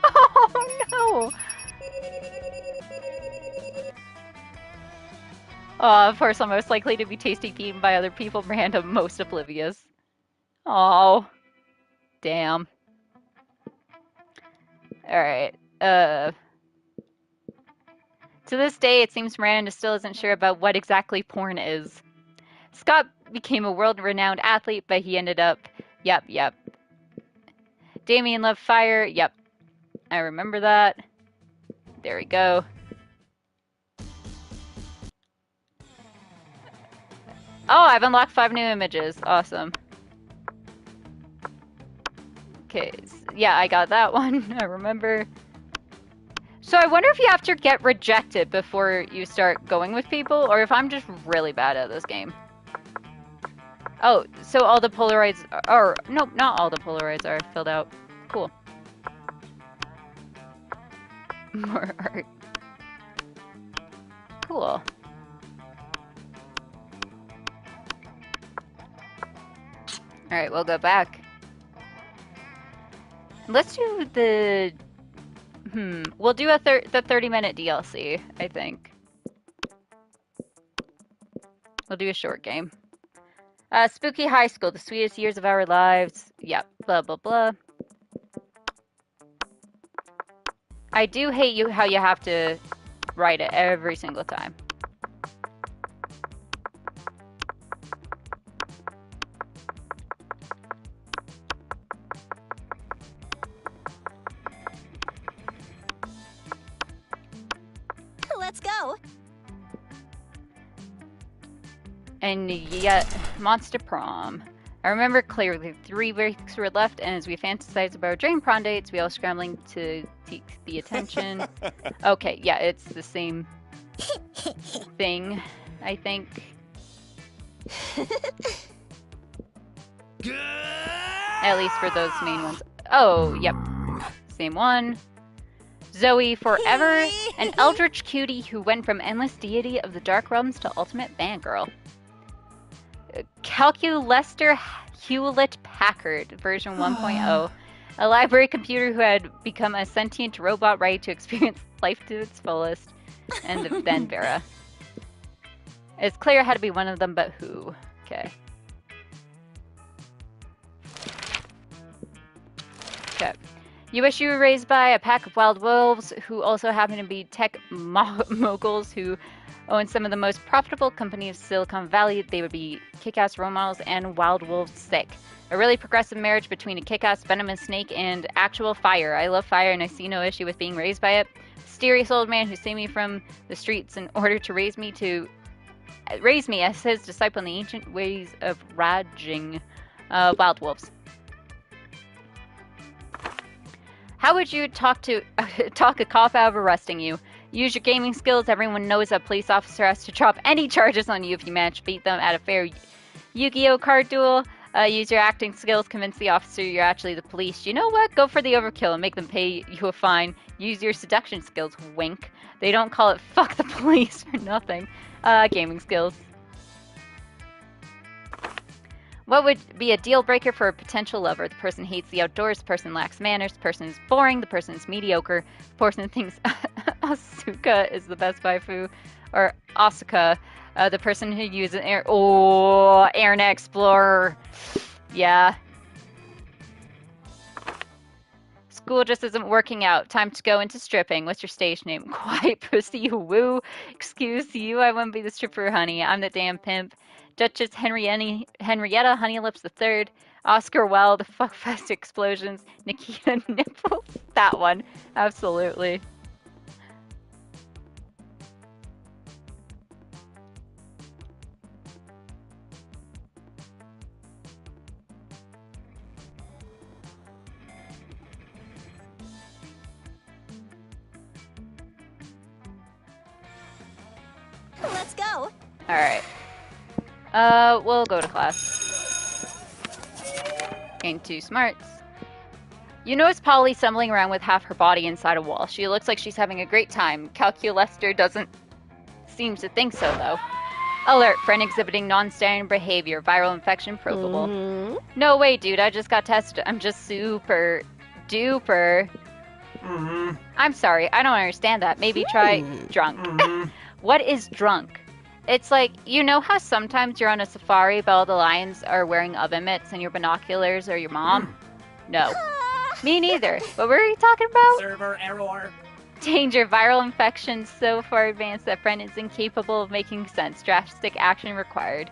A: Oh no! Oh, Porcelain most likely to be tasty eaten by other people, Miranda most oblivious. Oh, damn. Alright, to this day, it seems Miranda still isn't sure about what exactly porn is. Scott became a world-renowned athlete, but he ended up... Yep. Damien loved fire. Yep. I remember that. There we go. Oh, I've unlocked 5 new images. Awesome. Okay, yeah, I got that one. I remember. So I wonder if you have to get rejected before you start going with people, or if I'm just really bad at this game. Oh, so all the Polaroids are... Nope, not all the Polaroids are filled out. Cool. More art. Cool. Alright, we'll go back. Let's do the... We'll do the 30-minute DLC, I think. We'll do a short game. Spooky high school, the sweetest years of our lives. Yep, blah, blah, blah. I do hate how you have to write it every single time.
C: Let's go.
A: And yet, Monster Prom. I remember clearly 3 weeks were left, and as we fantasized about our dream prom dates, we all scrambling to seek the attention. Okay, yeah, it's the same thing, I think. At least for those main ones. Oh, yep. Same one. Zoe forever, an eldritch cutie who went from endless deity of the dark realms to ultimate fangirl. Calculester Hewlett-Packard version 1.0, a library computer who had become a sentient robot ready to experience life to its fullest, and then Vera. It's clear had to be one of them, but who? Okay. Okay. You wish you were raised by a pack of wild wolves who also happen to be tech moguls who own some of the most profitable companies of Silicon Valley. They would be kick-ass role models and wild wolves sick. A really progressive marriage between a kick-ass venomous snake and actual fire. I love fire and I see no issue with being raised by it. Mysterious old man who saved me from the streets in order to raise me as his disciple in the ancient ways of raging wild wolves. How would you talk a cop out of arresting you? Use your gaming skills. Everyone knows a police officer has to drop any charges on you if you manage to beat them at a fair Yu-Gi-Oh card duel. Use your acting skills. Convince the officer you're actually the police. You know what? Go for the overkill and make them pay you a fine. Use your seduction skills. Wink. They don't call it fuck the police for nothing. Gaming skills. What would be a deal breaker for a potential lover? The person hates the outdoors, the person lacks manners, the person is boring, the person is mediocre, the person thinks Asuka is the best waifu, or Asuka, the person who uses Internet Explorer. Yeah. School just isn't working out. Time to go into stripping. What's your stage name? Quiet pussy woo. Excuse you, I wouldn't be the stripper, honey. I'm the damn pimp. Duchess Henrietta Honeylips III. Oscar Wilde, Fuckfest Explosions. Nikita Nipples. That one. Absolutely.
C: Let's go.
A: Alright. We'll go to class. Gain 2 smarts. You notice Polly stumbling around with half her body inside a wall. She looks like she's having a great time. Calculester doesn't seem to think so, though. Alert, friend exhibiting non-standard behavior. Viral infection probable. No way, dude. I just got tested. I'm just super duper. I'm sorry. I don't understand that. Maybe try drunk. What is drunk? It's like, you know how sometimes you're on a safari but all the lions are wearing oven mitts and your binoculars are your mom? No. Me neither. What were you talking about?
D: Server error.
A: Danger. Viral infection so far advanced that friend is incapable of making sense. Drastic action required.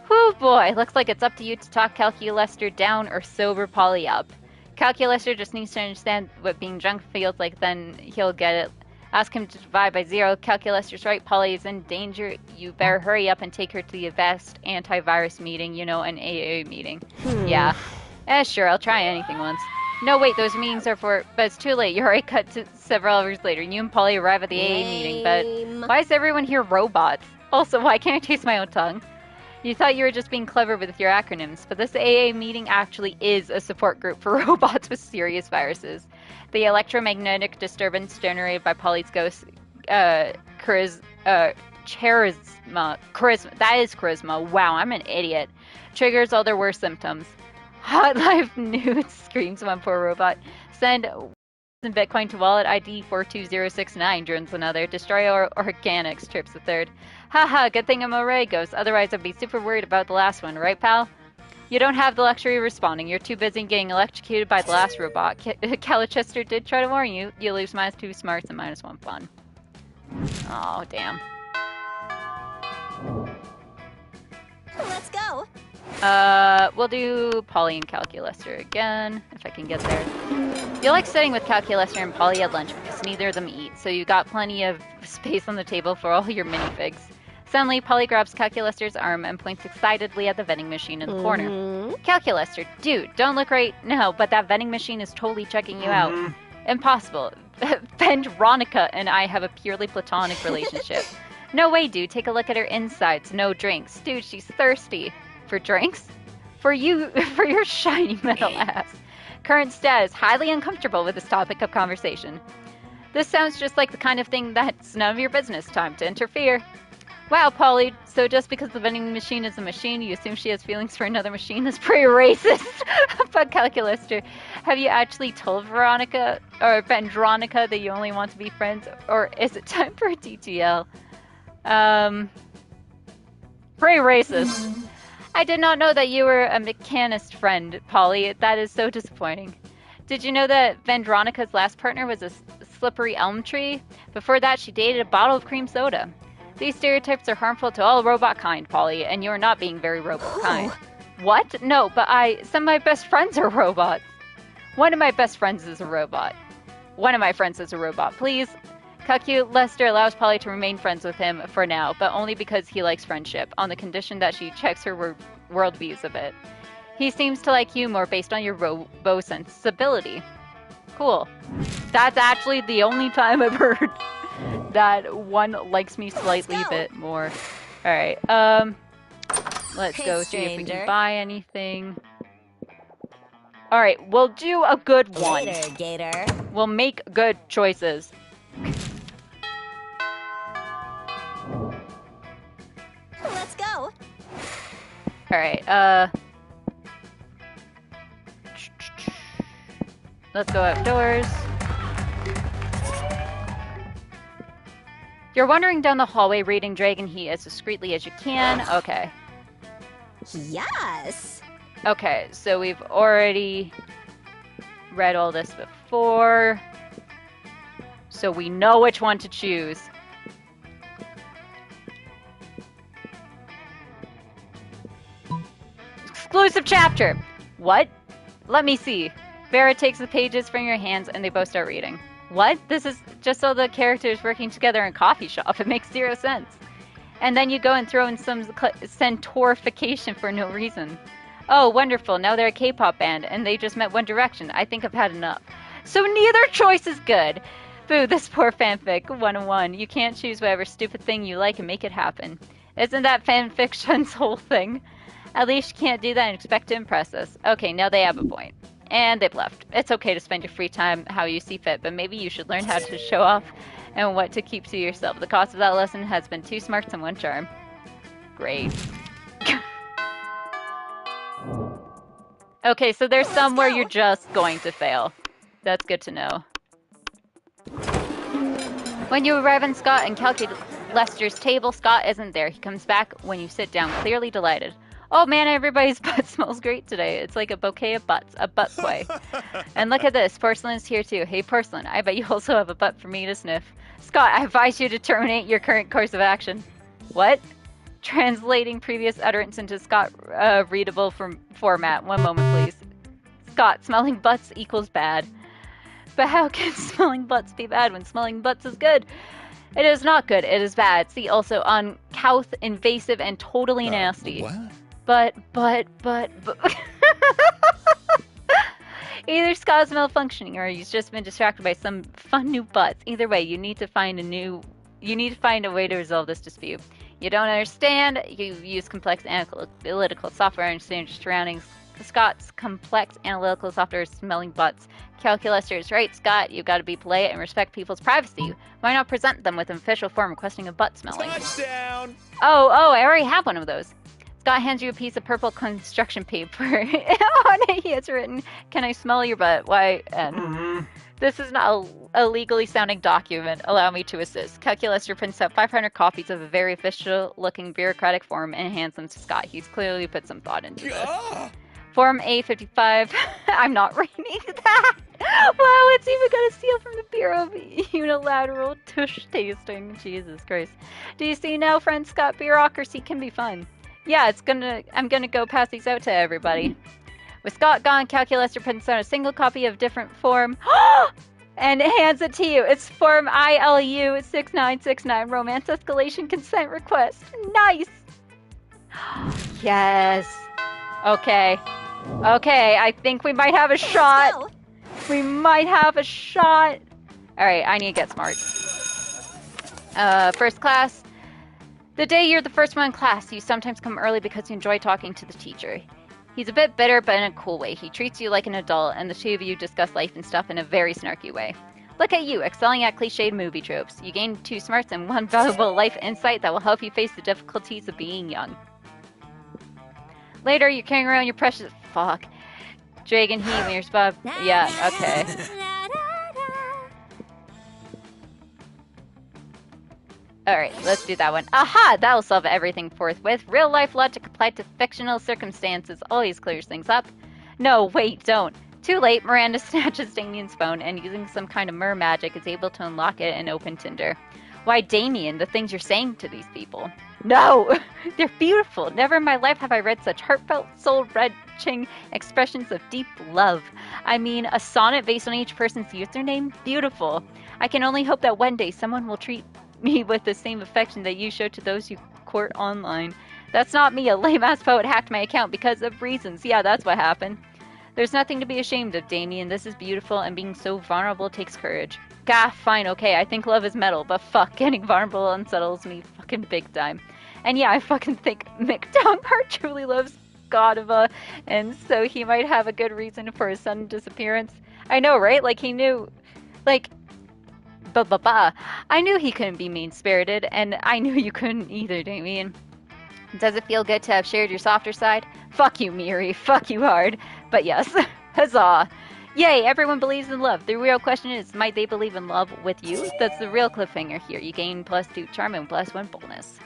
A: Whew, boy. Looks like it's up to you to talk Calculester down or sober Polly up. Calculester just needs to understand what being drunk feels like, then he'll get it. Ask him to divide by 0. Calculester's right. Polly is in danger. You better hurry up and take her to the best antivirus meeting, you know, an AA meeting. Yeah. Sure, I'll try anything once. No, wait, those meetings are for... But it's too late. You're already cut to several hours later. You and Polly arrive at the AA meeting, but... Why is everyone here robots? Also, why can't I taste my own tongue? You thought you were just being clever with your acronyms, but this AA meeting actually is a support group for robots with serious viruses. The electromagnetic disturbance generated by Polly's ghost, charisma. That is charisma. Wow, I'm an idiot. Triggers all their worst symptoms. Hot life nudes, screams one poor robot. Send Bitcoin to wallet ID 42069, drones another. Destroy our organics, trips the third. Haha, good thing I'm a Ray ghost, otherwise I'd be super worried about the last one, right pal? You don't have the luxury of responding. You're too busy getting electrocuted by the last robot. Calichester did try to warn you. You lose -2 smarts and -1 fun. Oh, damn.
C: Let's go.
A: We'll do Polly and Calculester again, if I can get there. You like sitting with Calculester and Polly at lunch because neither of them eat, so you got plenty of space on the table for all your minifigs. Suddenly, Polly grabs Calculester's arm and points excitedly at the vending machine in the corner. Calculester, dude, don't look right now, but that vending machine is totally checking you out. Impossible. Vendronica and I have a purely platonic relationship. No way, dude. Take a look at her insides. No drinks. Dude, she's thirsty. For drinks? For you, for your shiny metal ass. Current status, highly uncomfortable with this topic of conversation. This sounds just like the kind of thing that's none of your business. Time to interfere. Wow, Polly, so just because the vending machine is a machine, you assume she has feelings for another machine? That's pretty racist. But Calculester, have you actually told Veronica, or Vendronica, that you only want to be friends? Or is it time for a DTL? Pretty racist. I did not know that you were a mechanist friend, Polly. That is so disappointing. Did you know that Vendronica's last partner was a slippery elm tree? Before that, she dated a bottle of cream soda. These stereotypes are harmful to all robot kind, Polly, and you are not being very robot kind. What? No, but some of my best friends are robots. One of my best friends is a robot. One of my friends is a robot. Please. Calculester allows Polly to remain friends with him for now, but only because he likes friendship, on the condition that she checks her worldviews a bit. He seems to like you more based on your robo sensibility. Cool. That's actually the only time I've heard that one likes me slightly bit more. Alright, let's go see if we can buy anything. Alright, we'll do a good one.
C: Later, Gator.
A: We'll make good choices.
C: Let's go.
A: Alright, let's go outdoors. You're wandering down the hallway reading Dragon Heat as discreetly as you can. Okay.
C: Yes.
A: Okay, so we've already read all this 4. So we know which one to choose. Exclusive chapter! What? Let me see. Vera takes the pages from your hands and they both start reading. What? This is just all the characters working together in a coffee shop. It makes 0 sense. And then you go and throw in some centaurification for no reason. Oh, wonderful. Now they're a K-pop band and they just met One Direction. I think I've had enough. So neither choice is good. Boo, this poor fanfic 101. You can't choose whatever stupid thing you like and make it happen. Isn't that fanfiction's whole thing? At least you can't do that and expect to impress us. Okay, now they have a point. And they've left. It's okay to spend your free time how you see fit, but maybe you should learn how to show off and what to keep to yourself. The cost of that lesson has been 2 smarts and 1 charm. Great. Okay, so there's some where you're just going to fail. That's good to know. When you arrive on Scott and calculate Lester's table, Scott isn't there. He comes back when you sit down, clearly delighted. Oh man, everybody's butt smells great today. It's like a bouquet of butts, a butt play. And look at this, Porcelain's here too. Hey Porcelain, I bet you also have a butt for me to sniff. Scott, I advise you to terminate your current course of action. What? Translating previous utterance into Scott readable format. One moment, please. Scott, smelling butts equals bad. But how can smelling butts be bad when smelling butts is good? It is not good. It is bad. See also uncouth, invasive, and totally nasty.
D: What?
A: But. Either Scott's malfunctioning or he's just been distracted by some fun new butts. Either way, you need to find a way to resolve this dispute. You don't understand, you use complex analytical software and understand your surroundings. Scott's complex analytical software is smelling butts. Calculus is right, Scott. You've got to be polite and respect people's privacy. Why not present them with an official form requesting a butt smelling?
D: Touchdown!
A: Oh, I already have one of those. Scott hands you a piece of purple construction paper. On it, he has written, "Can I smell your butt?" Why? This is not a legally sounding document. Allow me to assist. Calculator prints out 500 copies of a very official-looking bureaucratic form and hands them to Scott. He's clearly put some thought into this. Form A55. I'm not reading that. Wow, it's even got a seal from the Bureau of Unilateral Tush Tasting. Jesus Christ. Do you see now, friend Scott? Bureaucracy can be fun. Yeah, I'm gonna go pass these out to everybody. With Scott gone, Calculator prints out a single copy of different form and hands it to you. It's Form ILU 6969, Romance Escalation Consent Request. Nice! Yes. Okay, I think we might have a shot. We might have a shot. Alright, I need to get smart. First class. The day you're the first one in class, you sometimes come early because you enjoy talking to the teacher. He's a bit bitter, but in a cool way. He treats you like an adult, and the two of you discuss life and stuff in a very snarky way. Look at you, excelling at cliched movie tropes. You gain 2 smarts and 1 valuable life insight that will help you face the difficulties of being young. Later, you're carrying around your precious... Fuck. Dragon heat when you're spot... Yeah, okay. Alright, let's do that one. Aha! That'll solve everything forthwith. Real-life logic applied to fictional circumstances always clears things up. No, wait, don't. Too late, Miranda snatches Damien's phone and using some kind of mer magic is able to unlock it and open Tinder. Why, Damien, the things you're saying to these people. No! They're beautiful. Never in my life have I read such heartfelt, soul-wrenching expressions of deep love. I mean, a sonnet based on each person's username? Beautiful. I can only hope that one day someone will treat me with the same affection that you show to those you court online. That's not me. A lame-ass poet hacked my account because of reasons. Yeah, that's what happened. There's nothing to be ashamed of, Damien. This is beautiful, and being so vulnerable takes courage. Gah, fine, okay, I think love is metal, but fuck, getting vulnerable unsettles me fucking big time. And yeah, I fucking think Mick Downheart truly loves Godova, and so he might have a good reason for his sudden disappearance. I know, right? Like, he knew... Like... I knew he couldn't be mean-spirited, and I knew you couldn't either, Damien. Does it feel good to have shared your softer side? Fuck you, Miri. Fuck you hard. But yes. Huzzah. Yay, everyone believes in love. The real question is, might they believe in love with you? That's the real cliffhanger here. You gain +2 charm and +1 boldness.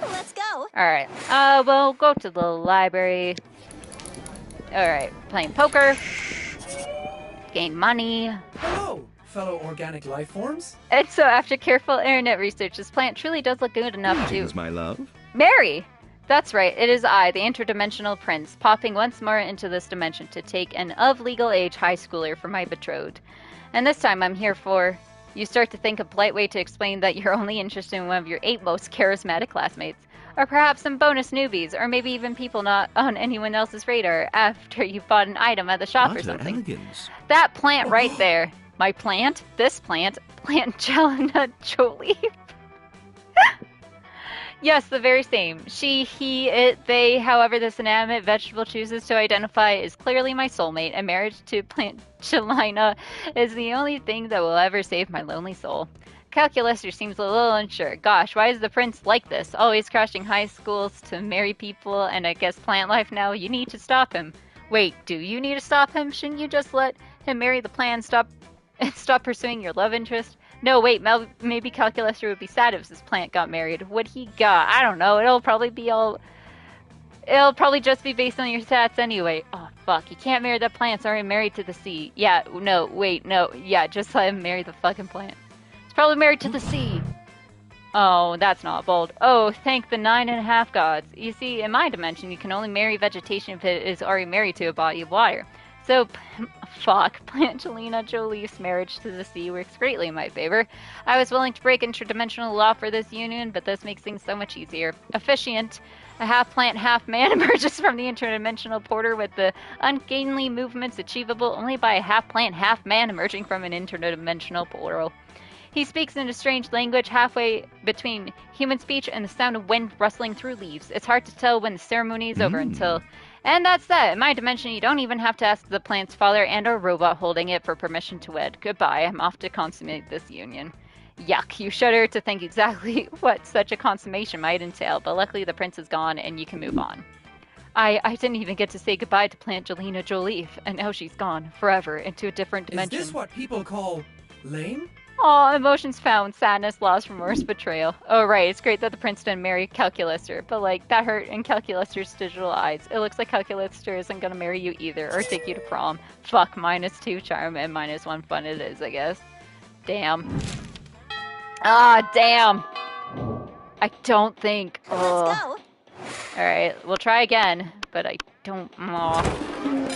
C: Let's go.
A: Alright. We'll go to the library. Alright, playing poker. Gain money.
D: Hello, fellow organic life forms.
A: And so after careful internet research, this plant truly does look good enough to...
E: Greetings, my love.
A: Mary! That's right, it is I, the interdimensional prince, popping once more into this dimension to take an of legal age high schooler for my betrothed. And this time I'm here for... You start to think a polite way to explain that you're only interested in one of your 8 most charismatic classmates. Or perhaps some bonus newbies, or maybe even people not on anyone else's radar after you bought an item at the shop or something.
E: Elegance.
A: That plant right there. My plant? This plant? Plant Jelena Jolie. Yes, the very same. She, he, it, they, however this inanimate vegetable chooses to identify is clearly my soulmate, and marriage to Plant Jelena is the only thing that will ever save my lonely soul. Calculaster seems a little unsure. Gosh, why is the prince like this? Always crashing high schools to marry people, and I guess plant life now. You need to stop him. Wait, do you need to stop him? Shouldn't you just let him marry the plan and stop pursuing your love interest? No, wait, maybe Calculaster would be sad if this plant got married. What he got? I don't know. It'll probably just be based on your stats anyway. Oh, fuck. He can't marry that plant. It's already married to the sea. Yeah, no, wait, no. Yeah, just let him marry the fucking plant. It's probably married to the sea. Oh, that's not bold. Oh, thank the 9.5 gods. You see, in my dimension, you can only marry vegetation if it is already married to a body of water. So, fuck, Plant Jelena Jolie's marriage to the sea works greatly in my favor. I was willing to break interdimensional law for this union, but this makes things so much easier. Officiant, a half-plant, half-man emerges from the interdimensional portal with the ungainly movements achievable only by a half-plant, half-man emerging from an interdimensional portal. He speaks in a strange language halfway between human speech and the sound of wind rustling through leaves. It's hard to tell when the ceremony is over until... And that's that. In my dimension, you don't even have to ask the plant's father and or robot holding it for permission to wed. Goodbye, I'm off to consummate this union. Yuck, you shudder to think exactly what such a consummation might entail, but luckily the prince is gone and you can move on. I didn't even get to say goodbye to Plant Jelena Jolie, and now she's gone, forever, into a different dimension.
D: Is this what people call lame?
A: Aw, emotions found, sadness, loss, remorse, betrayal. Oh right, it's great that the prince didn't marry Calculaster, but like, that hurt in Calculaster's digital eyes. It looks like Calculaster isn't gonna marry you either, or take you to prom. Fuck, -2 charm and -1 fun it is, I guess. Damn. Ah, damn! I don't think...
C: Let's go.
A: Alright, we'll try again, but I don't...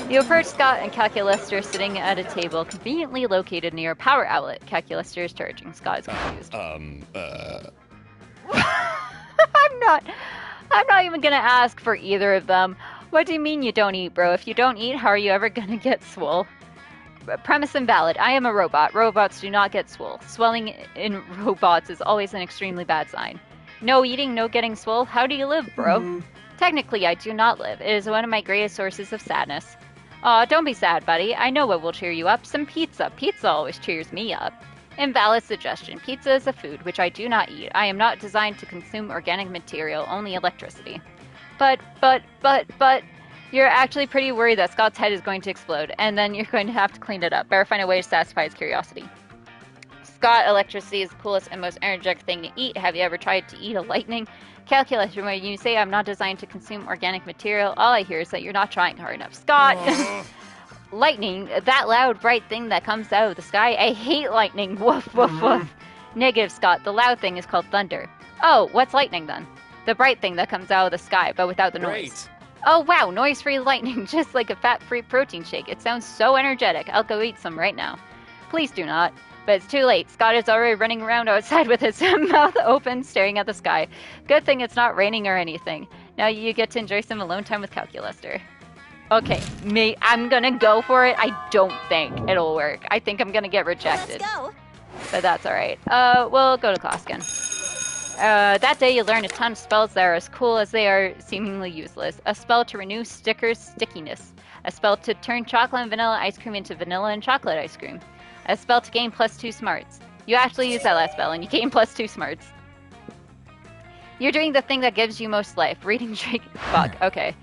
A: You approach Scott and Calculaster sitting at a table conveniently located near a power outlet. Calculaster is charging. Scott is confused. I'm not even gonna ask for either of them. What do you mean you don't eat, bro? If you don't eat, how are you ever gonna get swole? Premise invalid. I am a robot. Robots do not get swole. Swelling in robots is always an extremely bad sign. No eating, no getting swole. How do you live, bro? Technically, I do not live. It is one of my greatest sources of sadness. Aw, don't be sad, buddy. I know what will cheer you up. Some pizza. Pizza always cheers me up. Invalid suggestion. Pizza is a food, which I do not eat. I am not designed to consume organic material, only electricity. But, you're actually pretty worried that Scott's head is going to explode, and then you're going to have to clean it up. Better find a way to satisfy his curiosity. Scott, electricity is the coolest and most energetic thing to eat. Have you ever tried to eat a lightning? Calculator, when you say I'm not designed to consume organic material, all I hear is that you're not trying hard enough. Scott! Lightning, that loud, bright thing that comes out of the sky. I hate lightning. Woof, woof, woof. Negative, Scott. The loud thing is called thunder. Oh, what's lightning then? The bright thing that comes out of the sky, but without the noise. Oh, wow, noise-free lightning, just like a fat-free protein shake. It sounds so energetic. I'll go eat some right now. Please do not. But it's too late. Scott is already running around outside with his mouth open, staring at the sky. Good thing it's not raining or anything. Now you get to enjoy some alone time with Calculaster. Okay, I'm gonna go for it. I don't think it'll work. I think I'm gonna get rejected.
C: Let's go.
A: But that's alright. We'll go to class again. That day you learn a ton of spells that are as cool as they are seemingly useless. A spell to renew stickers' stickiness. A spell to turn chocolate and vanilla ice cream into vanilla and chocolate ice cream. A spell to gain +2 smarts. You actually use that last spell and you gain +2 smarts. You're doing the thing that gives you most life. Reading Drake. Fuck, okay.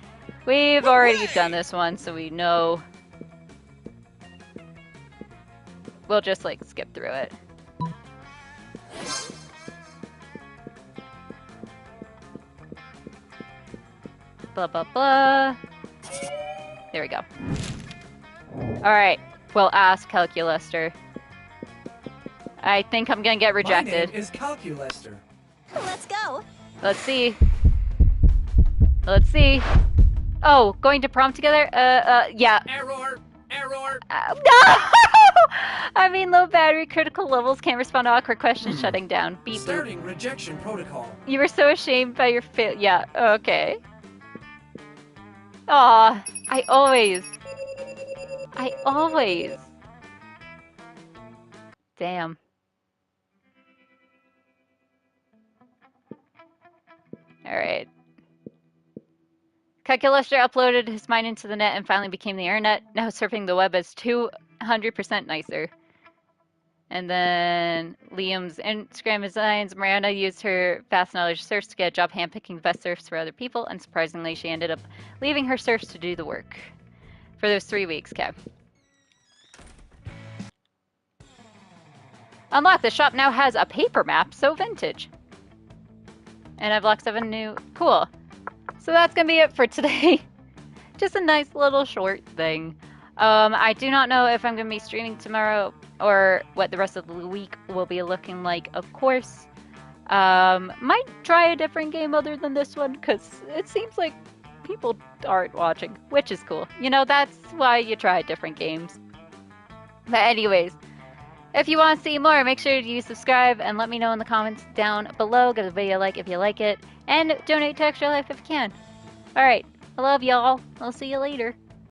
A: We've already done this one, so we know. We'll just, like, skip through it. Blah, blah, blah. There we go. Alright, we'll ask Calculester. I think I'm gonna get rejected.
D: My name is Calculester.
C: Let's go.
A: Let's see. Let's see. Oh, going to prom together? Yeah.
D: Error! Error!
A: No! I mean, low battery, critical levels, can't respond to awkward questions, shutting down. Beep boop.
D: Starting rejection protocol.
A: You were so ashamed by your fail. Yeah, okay. Aw, I always. Damn. Alright. Calculester uploaded his mind into the net and finally became the internet. Now surfing the web is 200% nicer. And then Liam's Instagram designs. Miranda used her fast knowledge surfs to get a job handpicking the best surfs for other people, and surprisingly, she ended up leaving her surfs to do the work. For those 3 weeks, okay. Unlocked. The shop now has a paper map, so vintage. And I've locked 7 new... Cool. So that's gonna be it for today. Just a nice little short thing. I do not know if I'm gonna be streaming tomorrow or what the rest of the week will be looking like, of course. Might try a different game other than this one, because it seems like people aren't watching, which is cool. You know, that's why you try different games. But anyways, if you want to see more, make sure you subscribe and let me know in the comments down below. Give the video a like if you like it, and donate to Extra Life if you can. Alright, I love y'all. I'll see you later.